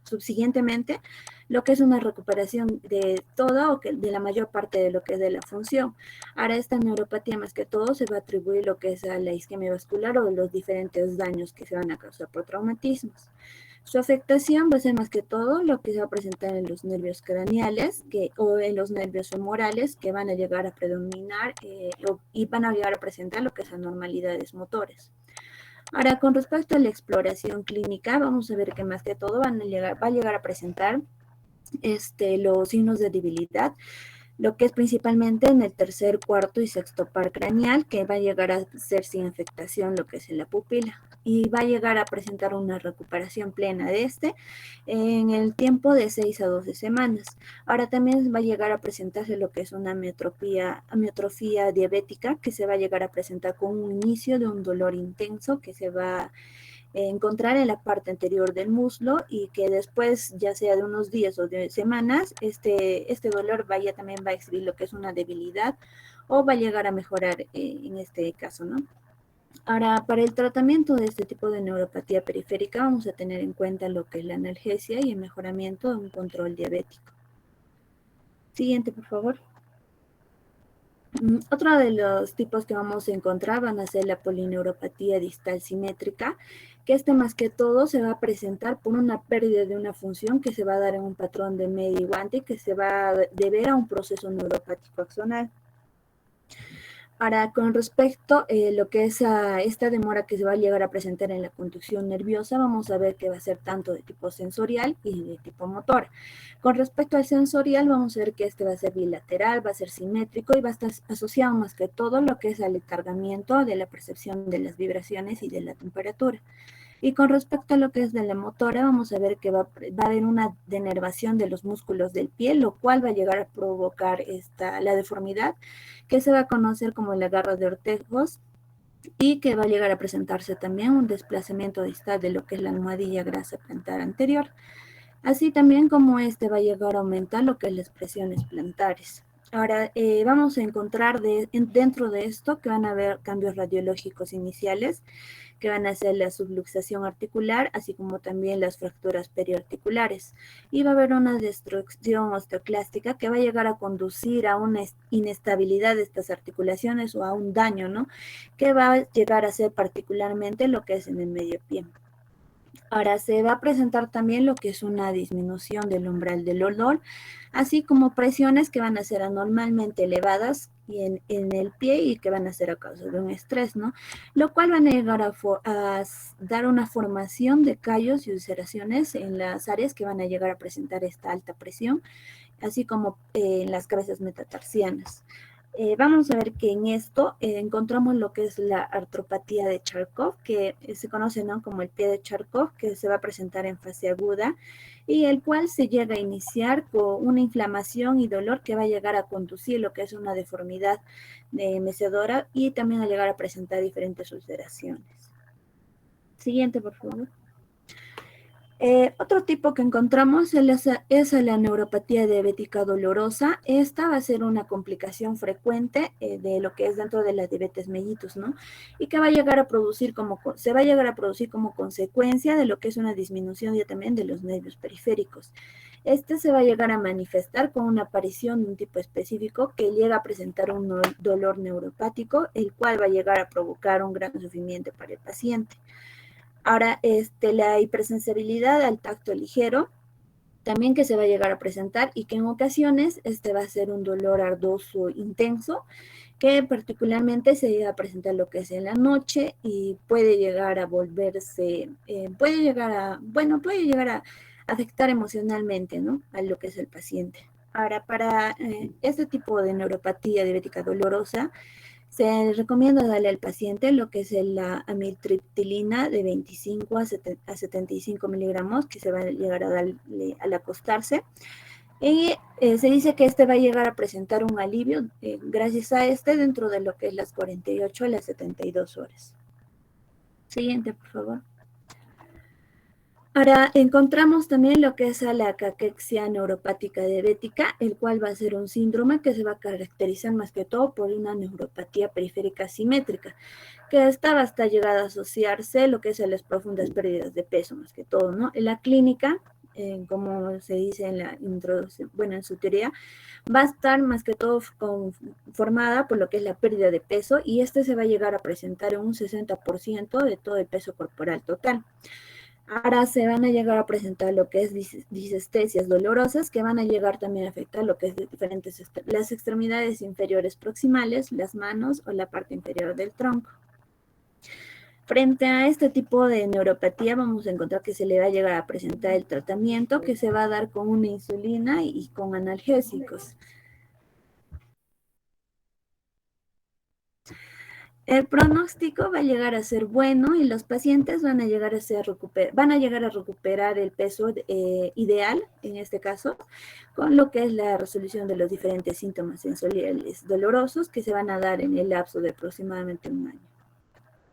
subsiguientemente lo que es una recuperación de toda o de la mayor parte de lo que es de la función. Ahora esta neuropatía más que todo se va a atribuir lo que es a la isquemia vascular o los diferentes daños que se van a causar por traumatismos. Su afectación va a ser más que todo lo que se va a presentar en los nervios craneales o en los nervios femorales que van a llegar a predominar y van a llegar a presentar lo que es anormalidades motores. Ahora, con respecto a la exploración clínica, vamos a ver que más que todo va a llegar a presentar los signos de debilidad, lo que es principalmente en el tercer, cuarto y sexto par craneal, que va a llegar a ser sin afectación lo que es en la pupila, y va a llegar a presentar una recuperación plena de en el tiempo de 6 a 12 semanas. Ahora también va a llegar a presentarse lo que es una amiotrofía diabética, que se va a llegar a presentar con un inicio de un dolor intenso que se va a encontrar en la parte anterior del muslo y que después, ya sea de unos días o de semanas, este dolor también va a exhibir lo que es una debilidad o va a llegar a mejorar en este caso, ¿no? Ahora, para el tratamiento de este tipo de neuropatía periférica vamos a tener en cuenta lo que es la analgesia y el mejoramiento de un control diabético. Siguiente, por favor. Otro de los tipos que vamos a encontrar van a ser la polineuropatía distal simétrica, que más que todo se va a presentar por una pérdida de una función que se va a dar en un patrón de medio y guante que se va a deber a un proceso neuropático axonal. Ahora, con respecto a lo que es esta demora que se va a llegar a presentar en la conducción nerviosa, vamos a ver que va a ser tanto de tipo sensorial y de tipo motor. Con respecto al sensorial, vamos a ver que va a ser bilateral, va a ser simétrico y va a estar asociado más que todo lo que es al cargamiento de la percepción de las vibraciones y de la temperatura. Y con respecto a lo que es de la motora, vamos a ver que va a haber una denervación de los músculos del pie, lo cual va a llegar a provocar la deformidad, que se va a conocer como el agarre de Ortegos, y que va a llegar a presentarse también un desplazamiento distal de lo que es la almohadilla grasa plantar anterior, así también como va a llegar a aumentar lo que es las presiones plantares. Ahora vamos a encontrar dentro de esto que van a haber cambios radiológicos iniciales, que van a ser la subluxación articular, así como también las fracturas periarticulares. Y va a haber una destrucción osteoclástica que va a llegar a conducir a una inestabilidad de estas articulaciones o a un daño, ¿no? Que va a llegar a ser particularmente lo que es en el medio pie. Ahora se va a presentar también lo que es una disminución del umbral del dolor, así como presiones que van a ser anormalmente elevadas en el pie y que van a ser a causa de un estrés, ¿no? Lo cual van a llegar a dar una formación de callos y ulceraciones en las áreas que van a llegar a presentar esta alta presión, así como en las cabezas metatarsianas. Vamos a ver que en esto encontramos lo que es la artropatía de Charcot, que se conoce, ¿no?, como el pie de Charcot, que se va a presentar en fase aguda, y el cual se llega a iniciar con una inflamación y dolor que va a llegar a conducir lo que es una deformidad mecedora y también a llegar a presentar diferentes ulceraciones. Siguiente, por favor. Otro tipo que encontramos es la neuropatía diabética dolorosa. Esta va a ser una complicación frecuente de lo que es dentro de la diabetes mellitus, ¿no? Y que va a llegar a producir se va a llegar a producir como consecuencia de lo que es una disminución ya también de los nervios periféricos. Este se va a llegar a manifestar con una aparición de un tipo específico que llega a presentar un dolor neuropático, el cual va a llegar a provocar un gran sufrimiento para el paciente. Ahora, la hipersensibilidad al tacto ligero, también que se va a llegar a presentar y que en ocasiones va a ser un dolor ardoso intenso, que particularmente se llega a presentar lo que es en la noche y puede llegar a volverse, puede llegar a afectar emocionalmente, ¿no?, a lo que es el paciente. Ahora, para este tipo de neuropatía diabética dolorosa, se recomienda darle al paciente lo que es la amitriptilina de 25 a 75 miligramos, que se va a llegar a darle al acostarse. Y se dice que va a llegar a presentar un alivio gracias a dentro de lo que es las 48 a las 72 horas. Siguiente, por favor. Ahora encontramos también lo que es la caquexia neuropática diabética, el cual va a ser un síndrome que se va a caracterizar más que todo por una neuropatía periférica simétrica, que esta va a estar llegada a asociarse lo que es a las profundas pérdidas de peso más que todo, ¿no? En la clínica, como se dice en la introducción, bueno, en su teoría, va a estar más que todo formada por lo que es la pérdida de peso y se va a llegar a presentar en un 60% de todo el peso corporal total. Ahora se van a llegar a presentar lo que es disestesias dolorosas, que van a llegar también a afectar lo que es las extremidades inferiores proximales, las manos o la parte inferior del tronco. Frente a este tipo de neuropatía vamos a encontrar que se le va a llegar a presentar el tratamiento que se va a dar con una insulina y con analgésicos. El pronóstico va a llegar a ser bueno y los pacientes van a llegar a recuperar el peso ideal, en este caso, con lo que es la resolución de los diferentes síntomas sensoriales dolorosos que se van a dar en el lapso de aproximadamente un año.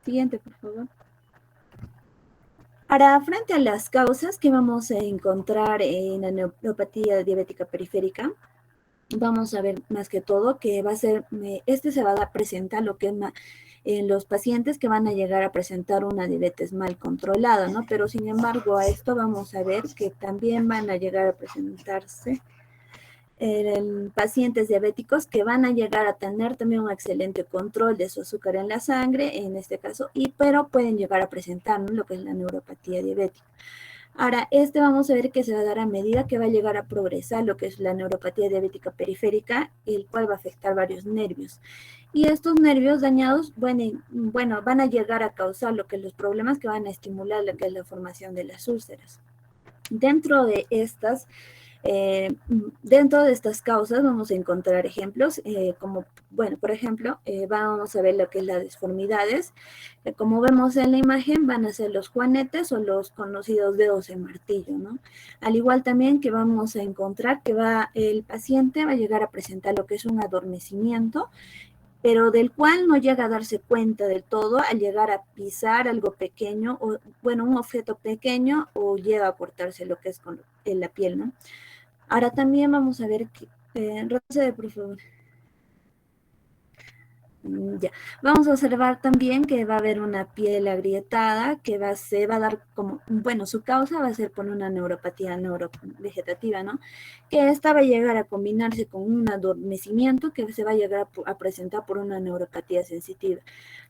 Siguiente, por favor. Ahora, frente a las causas que vamos a encontrar en la neuropatía diabética periférica, vamos a ver más que todo que va a ser, se va a presentar lo que es en los pacientes que van a llegar a presentar una diabetes mal controlada, ¿no? Pero sin embargo a esto vamos a ver que también van a llegar a presentarse pacientes diabéticos que van a llegar a tener también un excelente control de su azúcar en la sangre, en este caso, pero pueden llegar a presentar, ¿no?, lo que es la neuropatía diabética. Ahora, vamos a ver que se va a dar a medida que va a llegar a progresar lo que es la neuropatía diabética periférica, el cual va a afectar varios nervios. Y estos nervios dañados, bueno, van a llegar a causar lo que los problemas que van a estimular lo que es la formación de las úlceras. Dentro de estas causas vamos a encontrar ejemplos como, bueno, por ejemplo, vamos a ver lo que es las disformidades. Como vemos en la imagen, van a ser los juanetes o los conocidos dedos de martillo, ¿no? Al igual también que vamos a encontrar que el paciente va a llegar a presentar lo que es un adormecimiento, pero del cual no llega a darse cuenta del todo al llegar a pisar algo pequeño, o bueno, un objeto pequeño, o llega a cortarse lo que es con la piel, ¿no? Ahora también vamos a ver Retrocede, por favor. Ya. Vamos a observar también que va a haber una piel agrietada que se va a dar como, bueno, su causa va a ser por una neuropatía neurovegetativa, ¿no? Que esta va a llegar a combinarse con un adormecimiento que se va a llegar a presentar por una neuropatía sensitiva,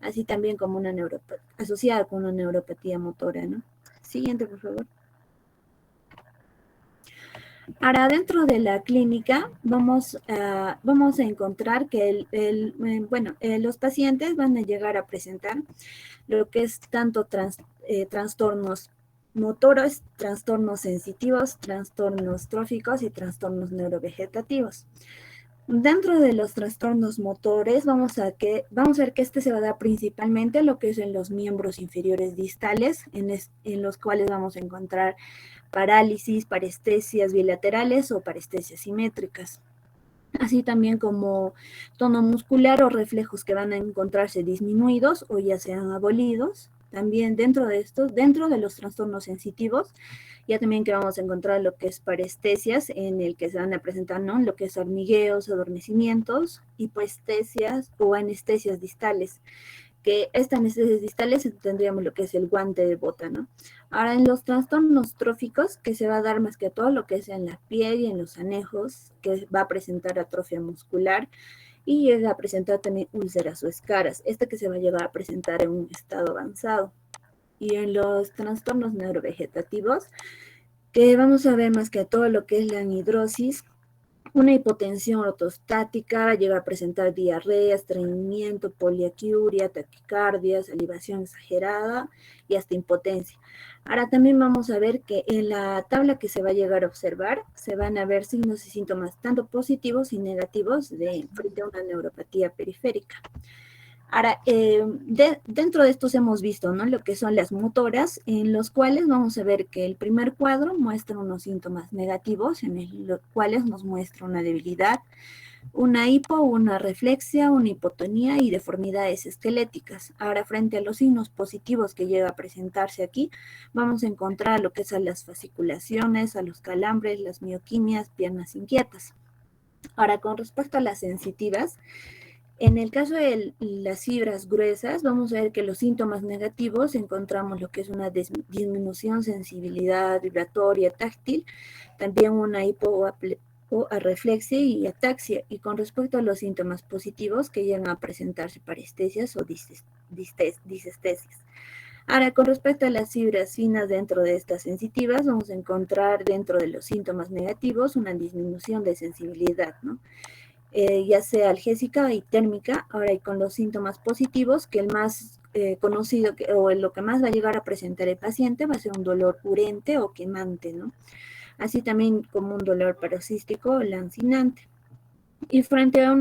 así también como una neuropatía asociada con una neuropatía motora, ¿no? Siguiente, por favor. Ahora, dentro de la clínica vamos a encontrar que los pacientes van a llegar a presentar lo que es tanto trastornos motores, trastornos sensitivos, trastornos tróficos y trastornos neurovegetativos. Dentro de los trastornos motores vamos a ver que este se va a dar principalmente lo que es en los miembros inferiores distales, en los cuales vamos a encontrar parálisis, parestesias bilaterales o parestesias simétricas, así también como tono muscular o reflejos que van a encontrarse disminuidos o ya sean abolidos. También dentro de los trastornos sensitivos, ya también que vamos a encontrar lo que es parestesias, en el que se van a presentar, ¿no?, lo que es hormigueos, adormecimientos, hipoestesias o anestesias distales, que estas anestesias distales tendríamos lo que es el guante de bota, ¿no? Ahora, en los trastornos tróficos, que se va a dar más que todo lo que es en la piel y en los anejos, que va a presentar atrofia muscular y llega a presentar también úlceras o escaras, que se va a llegar a presentar en un estado avanzado. Y en los trastornos neurovegetativos, que vamos a ver más que todo lo que es la anhidrosis, una hipotensión ortostática, va a llegar a presentar diarrea, estreñimiento, poliaquiuria, taquicardia, salivación exagerada y hasta impotencia. Ahora también vamos a ver que en la tabla que se va a llegar a observar, se van a ver signos y síntomas tanto positivos y negativos frente a una neuropatía periférica. Ahora, dentro de estos hemos visto, ¿no?, lo que son las motoras, en los cuales vamos a ver que el primer cuadro muestra unos síntomas negativos, en los cuales nos muestra una debilidad, una hipo, una reflexia, una hipotonía y deformidades esqueléticas. Ahora, frente a los signos positivos que llega a presentarse aquí, vamos a encontrar lo que son las fasciculaciones, a los calambres, las mioquimias, piernas inquietas. Ahora, con respecto a las sensitivas, en el caso de las fibras gruesas, vamos a ver que los síntomas negativos encontramos lo que es una disminución, sensibilidad vibratoria, táctil, también una hipoarreflexia y ataxia. Y con respecto a los síntomas positivos que llegan a presentarse parestesias o disestesias. Ahora, con respecto a las fibras finas dentro de estas sensitivas, vamos a encontrar dentro de los síntomas negativos una disminución de sensibilidad, ¿no?, ya sea algésica y térmica. Ahora, y con los síntomas positivos, que el más conocido o lo que más va a llegar a presentar el paciente va a ser un dolor urente o quemante, ¿no? Así también como un dolor paroxístico o lancinante. Y frente a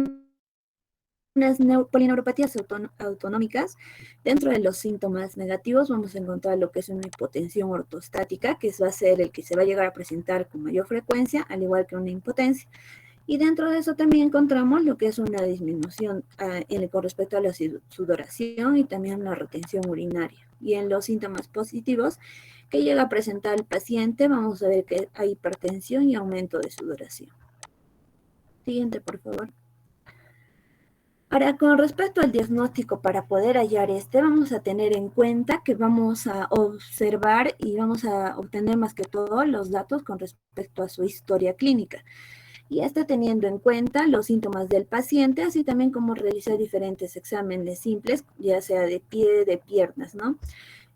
unas polineuropatías autonómicas, dentro de los síntomas negativos vamos a encontrar lo que es una hipotensión ortostática, que va a ser el que se va a llegar a presentar con mayor frecuencia, al igual que una impotencia. Y dentro de eso también encontramos lo que es una disminución con respecto a la sudoración y también la retención urinaria. Y en los síntomas positivos que llega a presentar el paciente, vamos a ver que hay hipertensión y aumento de sudoración. Siguiente, por favor. Ahora, con respecto al diagnóstico, para poder hallar vamos a tener en cuenta que vamos a observar y vamos a obtener más que todo los datos con respecto a su historia clínica. Y teniendo en cuenta los síntomas del paciente, así también como realizar diferentes exámenes simples, ya sea de pie, de piernas, ¿no?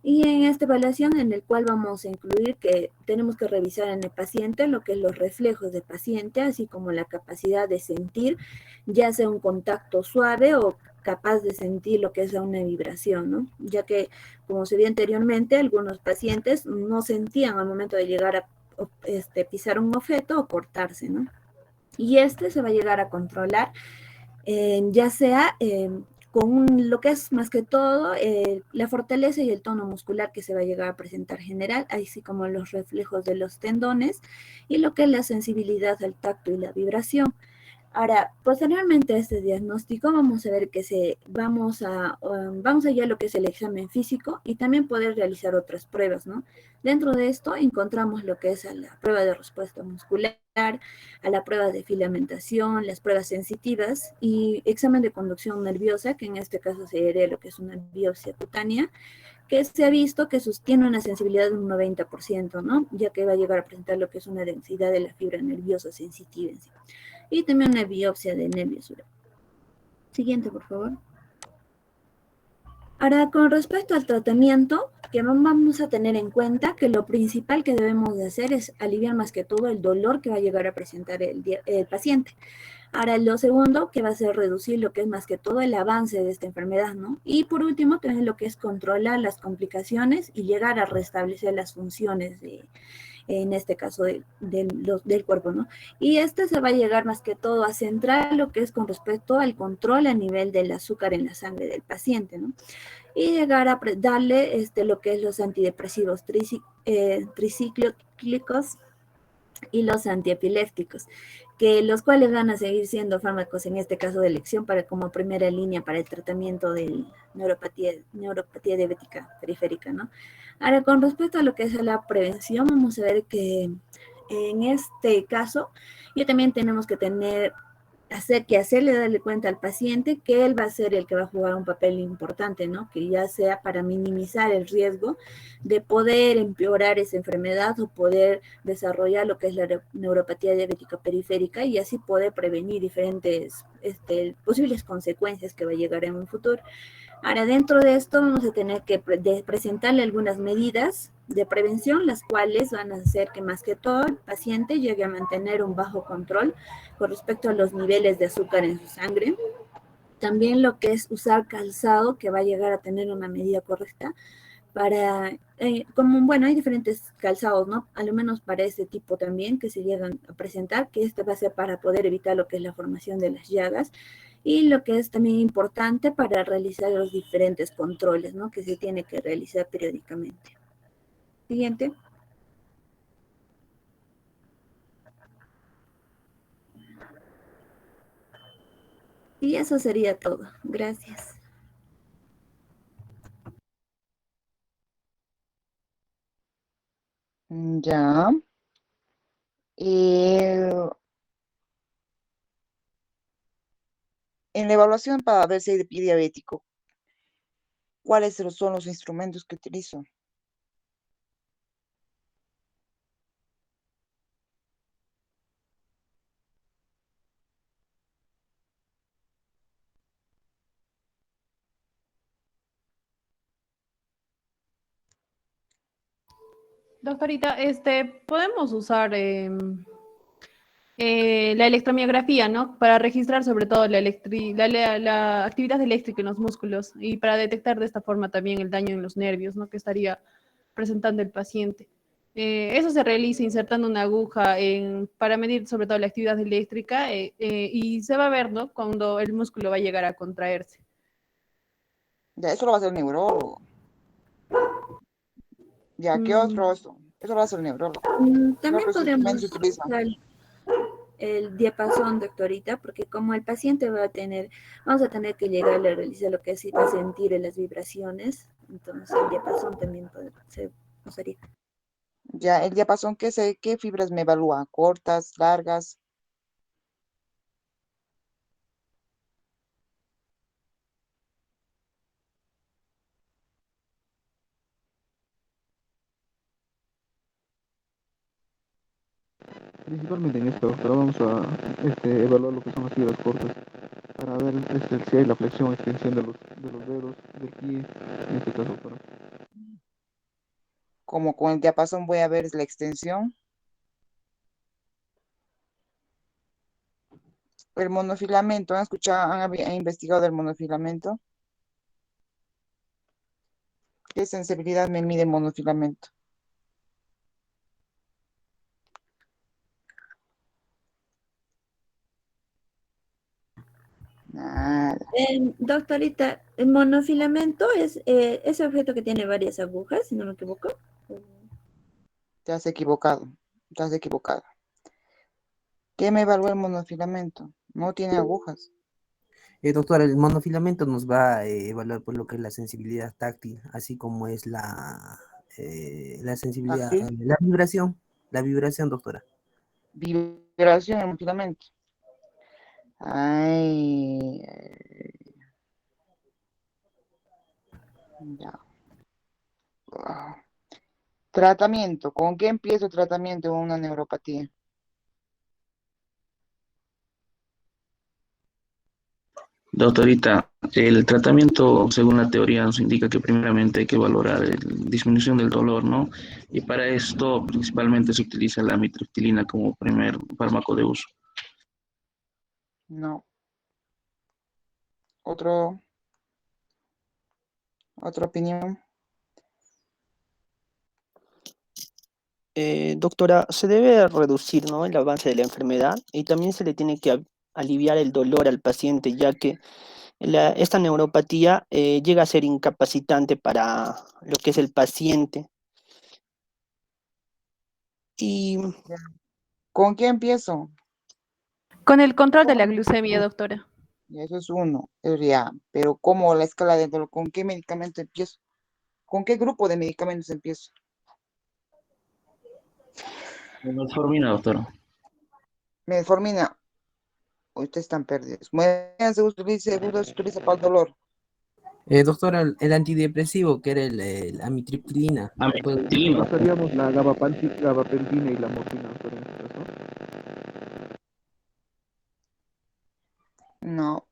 Y en esta evaluación en el cual vamos a incluir que tenemos que revisar en el paciente lo que es los reflejos del paciente, así como la capacidad de sentir, ya sea un contacto suave o capaz de sentir lo que es una vibración, ¿no? Ya que, como se vio anteriormente, algunos pacientes no sentían al momento de llegar a pisar un objeto o cortarse, ¿no? Y se va a llegar a controlar, ya sea con lo que es más que todo la fortaleza y el tono muscular que se va a llegar a presentar general, así como los reflejos de los tendones y lo que es la sensibilidad al tacto y la vibración. Ahora, posteriormente a este diagnóstico, vamos a ver que vamos a ya lo que es el examen físico y también poder realizar otras pruebas, ¿no? Dentro de esto encontramos lo que es a la prueba de respuesta muscular, a la prueba de filamentación, las pruebas sensitivas y examen de conducción nerviosa, que en este caso sería lo que es una biopsia cutánea, que se ha visto que tiene una sensibilidad de un 90%, ¿no? Ya que va a llegar a presentar lo que es una densidad de la fibra nerviosa sensitiva en sí. Y también una biopsia de nervios. Siguiente, por favor. Ahora, con respecto al tratamiento, que vamos a tener en cuenta que lo principal que debemos de hacer es aliviar más que todo el dolor que va a llegar a presentar el paciente. Ahora, lo segundo, que va a ser reducir lo que es más que todo el avance de esta enfermedad, ¿no? Y por último, también lo que es controlar las complicaciones y llegar a restablecer las funciones en este caso del cuerpo, ¿no? Y este se va a llegar más que todo a centrar lo que es con respecto al control a nivel del azúcar en la sangre del paciente, ¿no? Y llegar a darle lo que es los antidepresivos tricíclicos y los antiepilépticos, que los cuales van a seguir siendo fármacos en este caso de elección para como primera línea para el tratamiento de neuropatía diabética periférica, ¿no? Ahora, con respecto a lo que es la prevención, vamos a ver que en este caso ya también tenemos que hacerle darle cuenta al paciente que él va a ser el que va a jugar un papel importante, ¿no? Que ya sea para minimizar el riesgo de poder empeorar esa enfermedad o poder desarrollar lo que es la neuropatía diabética periférica y así poder prevenir diferentes posibles consecuencias que va a llegar en un futuro. Ahora, dentro de esto vamos a tener que presentarle algunas medidas de prevención, las cuales van a hacer que más que todo el paciente llegue a mantener un bajo control con respecto a los niveles de azúcar en su sangre. También lo que es usar calzado, que va a llegar a tener una medida correcta para, bueno, hay diferentes calzados, ¿no? Al menos para ese tipo también que se llegan a presentar, que va a ser para poder evitar lo que es la formación de las llagas y lo que es también importante para realizar los diferentes controles, ¿no? Que se tiene que realizar periódicamente. Siguiente. Y eso sería todo. Gracias. Ya. En la evaluación para ver si hay diabético, ¿cuáles son los instrumentos que utilizo? Doctorita, podemos usar la electromiografía, ¿no? Para registrar sobre todo la actividad eléctrica en los músculos y para detectar de esta forma también el daño en los nervios, ¿no? Que estaría presentando el paciente. Eso se realiza insertando una aguja para medir sobre todo la actividad eléctrica y se va a ver, ¿no? Cuando el músculo va a llegar a contraerse. Ya, eso lo va a hacer el neurólogo. Ya, ¿qué otro eso? Eso lo va a hacer el neurólogo. ¿Qué También otros podemos instrumentos utilizan? usar el diapasón, doctorita, porque como el paciente vamos a tener que llegarle a realizar lo que es va a sentir en las vibraciones, entonces el diapasón también se usaría. Ya, el diapasón, ¿qué fibras me evalúa? ¿Cortas, largas? Principalmente en esto, pero vamos a evaluar lo que son las fibras cortas para ver si hay la flexión, extensión de los dedos del pie, en este caso. Como con el diapasón voy a ver la extensión. El monofilamento, ¿han escuchado, han investigado el monofilamento? ¿Qué sensibilidad me mide el monofilamento? Nada. Doctorita, el monofilamento es ese objeto que tiene varias agujas, si no me equivoco. Te has equivocado. Te has equivocado. ¿Qué me evalúa el monofilamento? No tiene agujas. Doctora, el monofilamento nos va a evaluar por lo que es la sensibilidad táctil, así como es la sensibilidad, Táctil. la vibración, doctora. Vibración en el monofilamento. Ay, ya. Ah. Tratamiento. ¿Con qué empiezo el tratamiento de una neuropatía? Doctorita, el tratamiento, según la teoría, nos indica que primeramente hay que valorar la disminución del dolor, ¿no? Y para esto principalmente se utiliza la amitriptilina como primer fármaco de uso. No. ¿Otra opinión? Doctora, se debe reducir, ¿no?, el avance de la enfermedad y también se le tiene que aliviar el dolor al paciente, ya que esta neuropatía llega a ser incapacitante para lo que es el paciente. Y Ya. ¿Con qué empiezo? Con el control de la glucemia, doctora. Y eso es uno, ya. Pero ¿cómo la escala de dolor? ¿Con qué medicamento empiezo? ¿Con qué grupo de medicamentos empiezo? Metformina, doctora. Metformina. Ustedes están perdidos. Se utiliza para el dolor. Doctora, el antidepresivo, que era el amitriptilina. Amitriptilina. Usaríamos la gabapentina y la morfina, doctora, en este caso. No.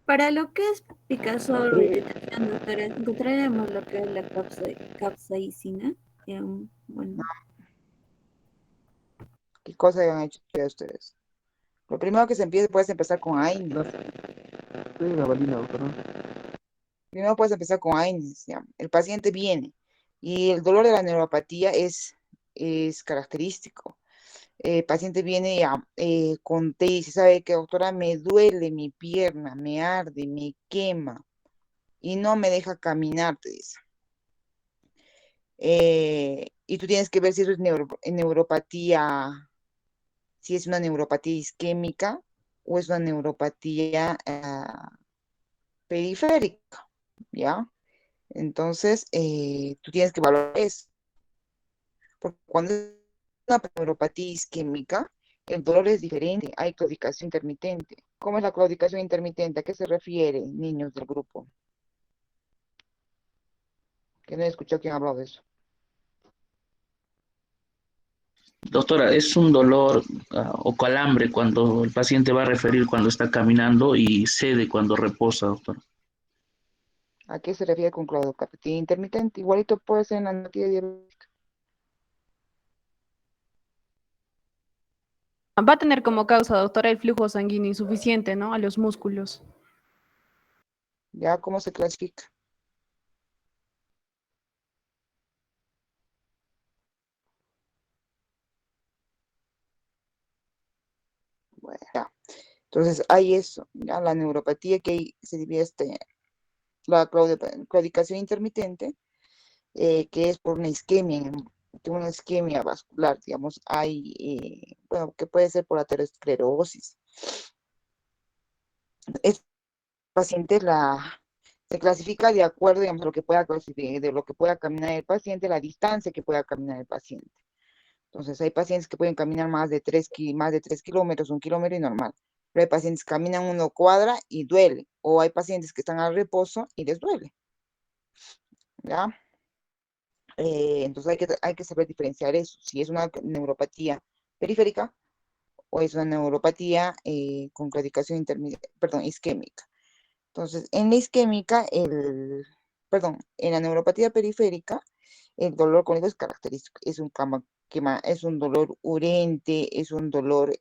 Para lo que es picazón o irritación, doctora, encontraremos lo que es la capsaicina. Bueno, ¿Qué cosa han hecho ustedes? Lo primero que se empieza, puedes empezar con AINES. Sí, gabalina, doctora. Primero puedes empezar con AINES, ya. El paciente viene y el dolor de la neuropatía es característico. El paciente viene ya, con te dice, ¿sabe qué, doctora? Me duele mi pierna, me arde, me quema y no me deja caminar, te dice. Y tú tienes que ver si eso es neuropatía, si es una neuropatía isquémica o es una neuropatía periférica, ¿ya? Entonces, tú tienes que valorar eso, porque cuando es una neuropatía isquémica, el dolor es diferente, hay claudicación intermitente. ¿Cómo es la claudicación intermitente? ¿A qué se refiere, niños del grupo? Que no he escuchado quién ha hablado de eso. Doctora, es un dolor o calambre cuando el paciente va a referir cuando está caminando y cede cuando reposa, doctora. ¿A qué se refiere con claudicación intermitente? Igualito puede ser en la neuropatía diabética. Va a tener como causa, doctora, el flujo sanguíneo insuficiente, ¿no? A los músculos. ¿Ya cómo se clasifica? Bueno, ya. Entonces, hay eso, ya la neuropatía se divide la claudicación intermitente, que es por una una isquemia vascular, digamos, bueno, que puede ser por aterosclerosis. Este paciente se clasifica de acuerdo, digamos, a lo que pueda de lo que pueda caminar el paciente, la distancia que pueda caminar el paciente. Entonces, hay pacientes que pueden caminar más de 3 kilómetros, 1 kilómetro y normal. Pero hay pacientes que caminan 1 cuadra y duele. O hay pacientes que están al reposo y les duele. ¿Ya? Entonces, hay que saber diferenciar eso. Si es una neuropatía periférica o es una neuropatía con claudicación intermedia, perdón, isquémica. Entonces, en la isquémica, perdón, en la neuropatía periférica, el dolor crónico es característico. Es un dolor urente, es un dolor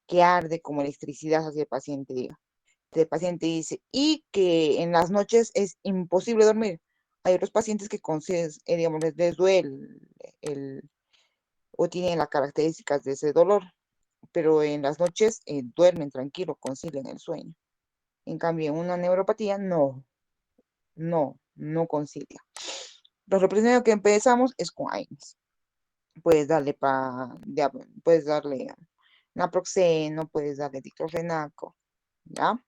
que arde como electricidad hacia el paciente, diga. El paciente dice, y que en las noches es imposible dormir. Hay otros pacientes que digamos, les duele o tienen las características de ese dolor, pero en las noches duermen tranquilo, concilian el sueño. En cambio, en una neuropatía, no concilia. Entonces, lo primero que empezamos es con AINES. puedes darle puedes darle naproxeno, puedes darle diclofenaco, ¿ya?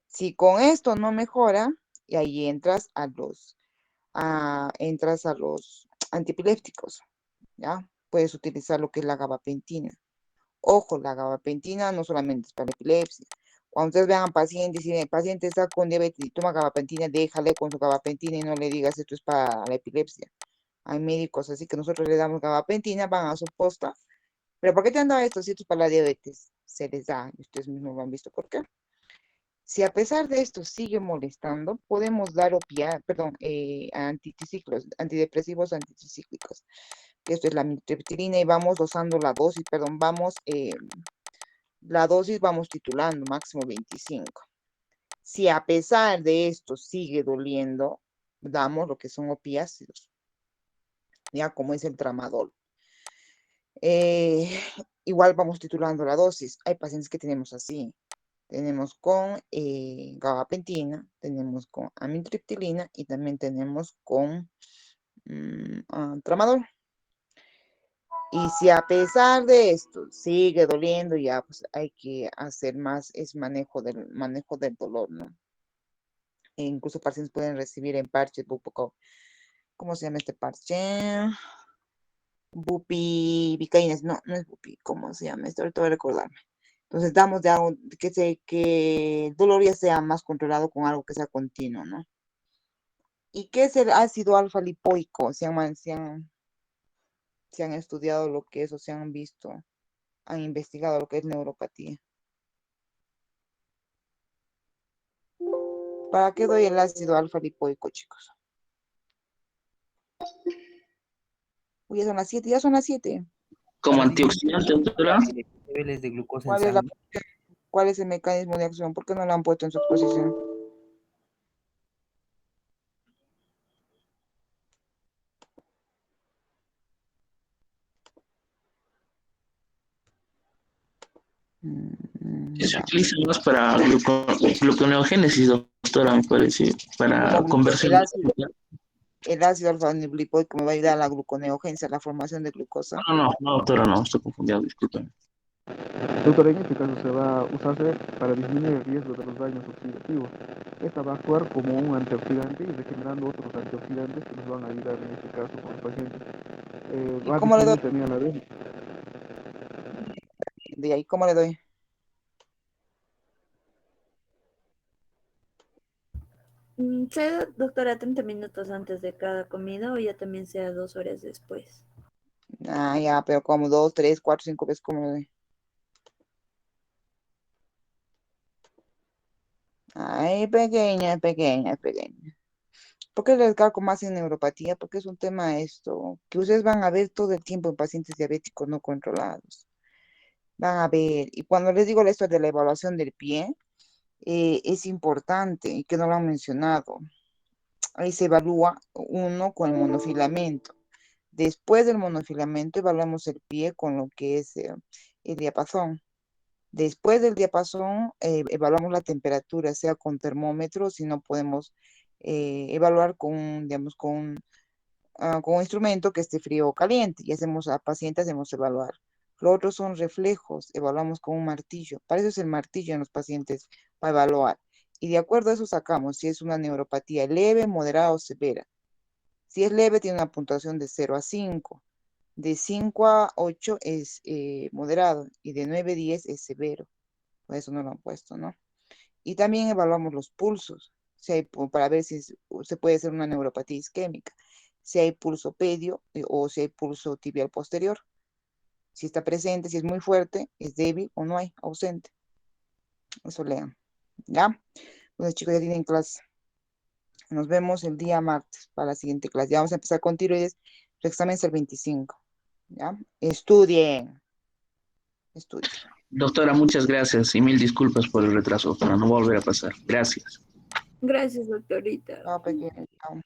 Si con esto no mejora, y ahí entras a los antiepilépticos, ¿ya? Puedes utilizar lo que es la gabapentina. Ojo, la gabapentina no solamente es para epilepsia. Cuando ustedes vean a pacientes y el paciente está con diabetes y toma gabapentina, déjale con su gabapentina y no le digas esto es para la epilepsia. Hay médicos, así que nosotros le damos gabapentina, van a su posta. ¿Pero por qué te han dado esto si esto es para la diabetes? Se les da, y ustedes mismos lo han visto por qué. Si a pesar de esto sigue molestando, podemos dar antidepresivos antitricíclicos. Esto es la amitriptilina y vamos dosando la dosis, la dosis vamos titulando, máximo 25. Si a pesar de esto sigue doliendo, damos lo que son opiáceos, ya como es el tramadol. Igual vamos titulando la dosis. Hay pacientes que tenemos así. Tenemos con gabapentina, tenemos con amitriptilina y también tenemos con tramadol. Y si a pesar de esto sigue doliendo, ya pues hay que hacer más, es manejo del dolor, ¿no? E incluso pacientes pueden recibir en parches, ¿cómo se llama este parche? Bupivacaína, no es bupi, ¿cómo se llama esto? Ahorita voy a recordarme. Entonces damos de algo que el dolor ya sea más controlado con algo que sea continuo, ¿no? ¿Y qué es el ácido alfa lipoico? Se han estudiado lo que es o se han visto, han investigado lo que es neuropatía. ¿Para qué doy el ácido alfa lipoico, chicos? Uy, ya son las 7. Como Para disminuir antioxidante, doctora. niveles de glucosa en ¿Cuál sangre. ¿Cuál es el mecanismo de acción? ¿Por qué no lo han puesto en su exposición? Se utiliza más para gluconeogénesis, doctora, me parece, para conversión. El ácido alfa-lipoico me va a ayudar a la gluconeogenesis, a la formación de glucosa. No, doctora, no, estoy confundido, disculpen. Doctor, en este caso se va a usarse para disminuir el riesgo de los daños oxidativos. Esta va a actuar como un antioxidante y regenerando otros antioxidantes que nos van a ayudar en este caso con los pacientes. Va a disminuir también a la vez. ¿De ahí cómo le doy? Sea, doctora, 30 minutos antes de cada comida o ya también sea 2 horas después. Ah, ya, pero como 2, 3, 4, 5 veces, ¿cómo le doy? Ay, pequeña. ¿Por qué les cargo más en neuropatía? Porque es un tema esto, que ustedes van a ver todo el tiempo en pacientes diabéticos no controlados. Van a ver, y cuando les digo esto de la evaluación del pie, es importante y que no lo han mencionado. Ahí se evalúa uno con el monofilamento. Después del monofilamento evaluamos el pie con lo que es el diapasón. Después del diapasón evaluamos la temperatura, sea con termómetro, si no podemos evaluar digamos, con un instrumento que esté frío o caliente. Y hacemos a pacientes, hacemos evaluar. Lo otro son reflejos, evaluamos con un martillo. Para eso es el martillo en los pacientes, para evaluar. Y de acuerdo a eso sacamos si es una neuropatía leve, moderada o severa. Si es leve, tiene una puntuación de 0 a 5. De 5 a 8 es moderado y de 9 a 10 es severo. Por eso no lo han puesto, ¿no? Y también evaluamos los pulsos, para ver si se puede hacer una neuropatía isquémica, si hay pulso pedio o si hay pulso tibial posterior. Si está presente, si es muy fuerte, es débil o no hay, ausente. Eso lean. ¿Ya? Pues chicos, ya tienen clase. Nos vemos el día martes para la siguiente clase. Ya vamos a empezar con tiroides. El examen es el 25. ¿Ya? Estudien. Doctora, muchas gracias y mil disculpas por el retraso, doctora. No va a volver a pasar. Gracias. Gracias, doctorita. Chao, pequeño. Chao.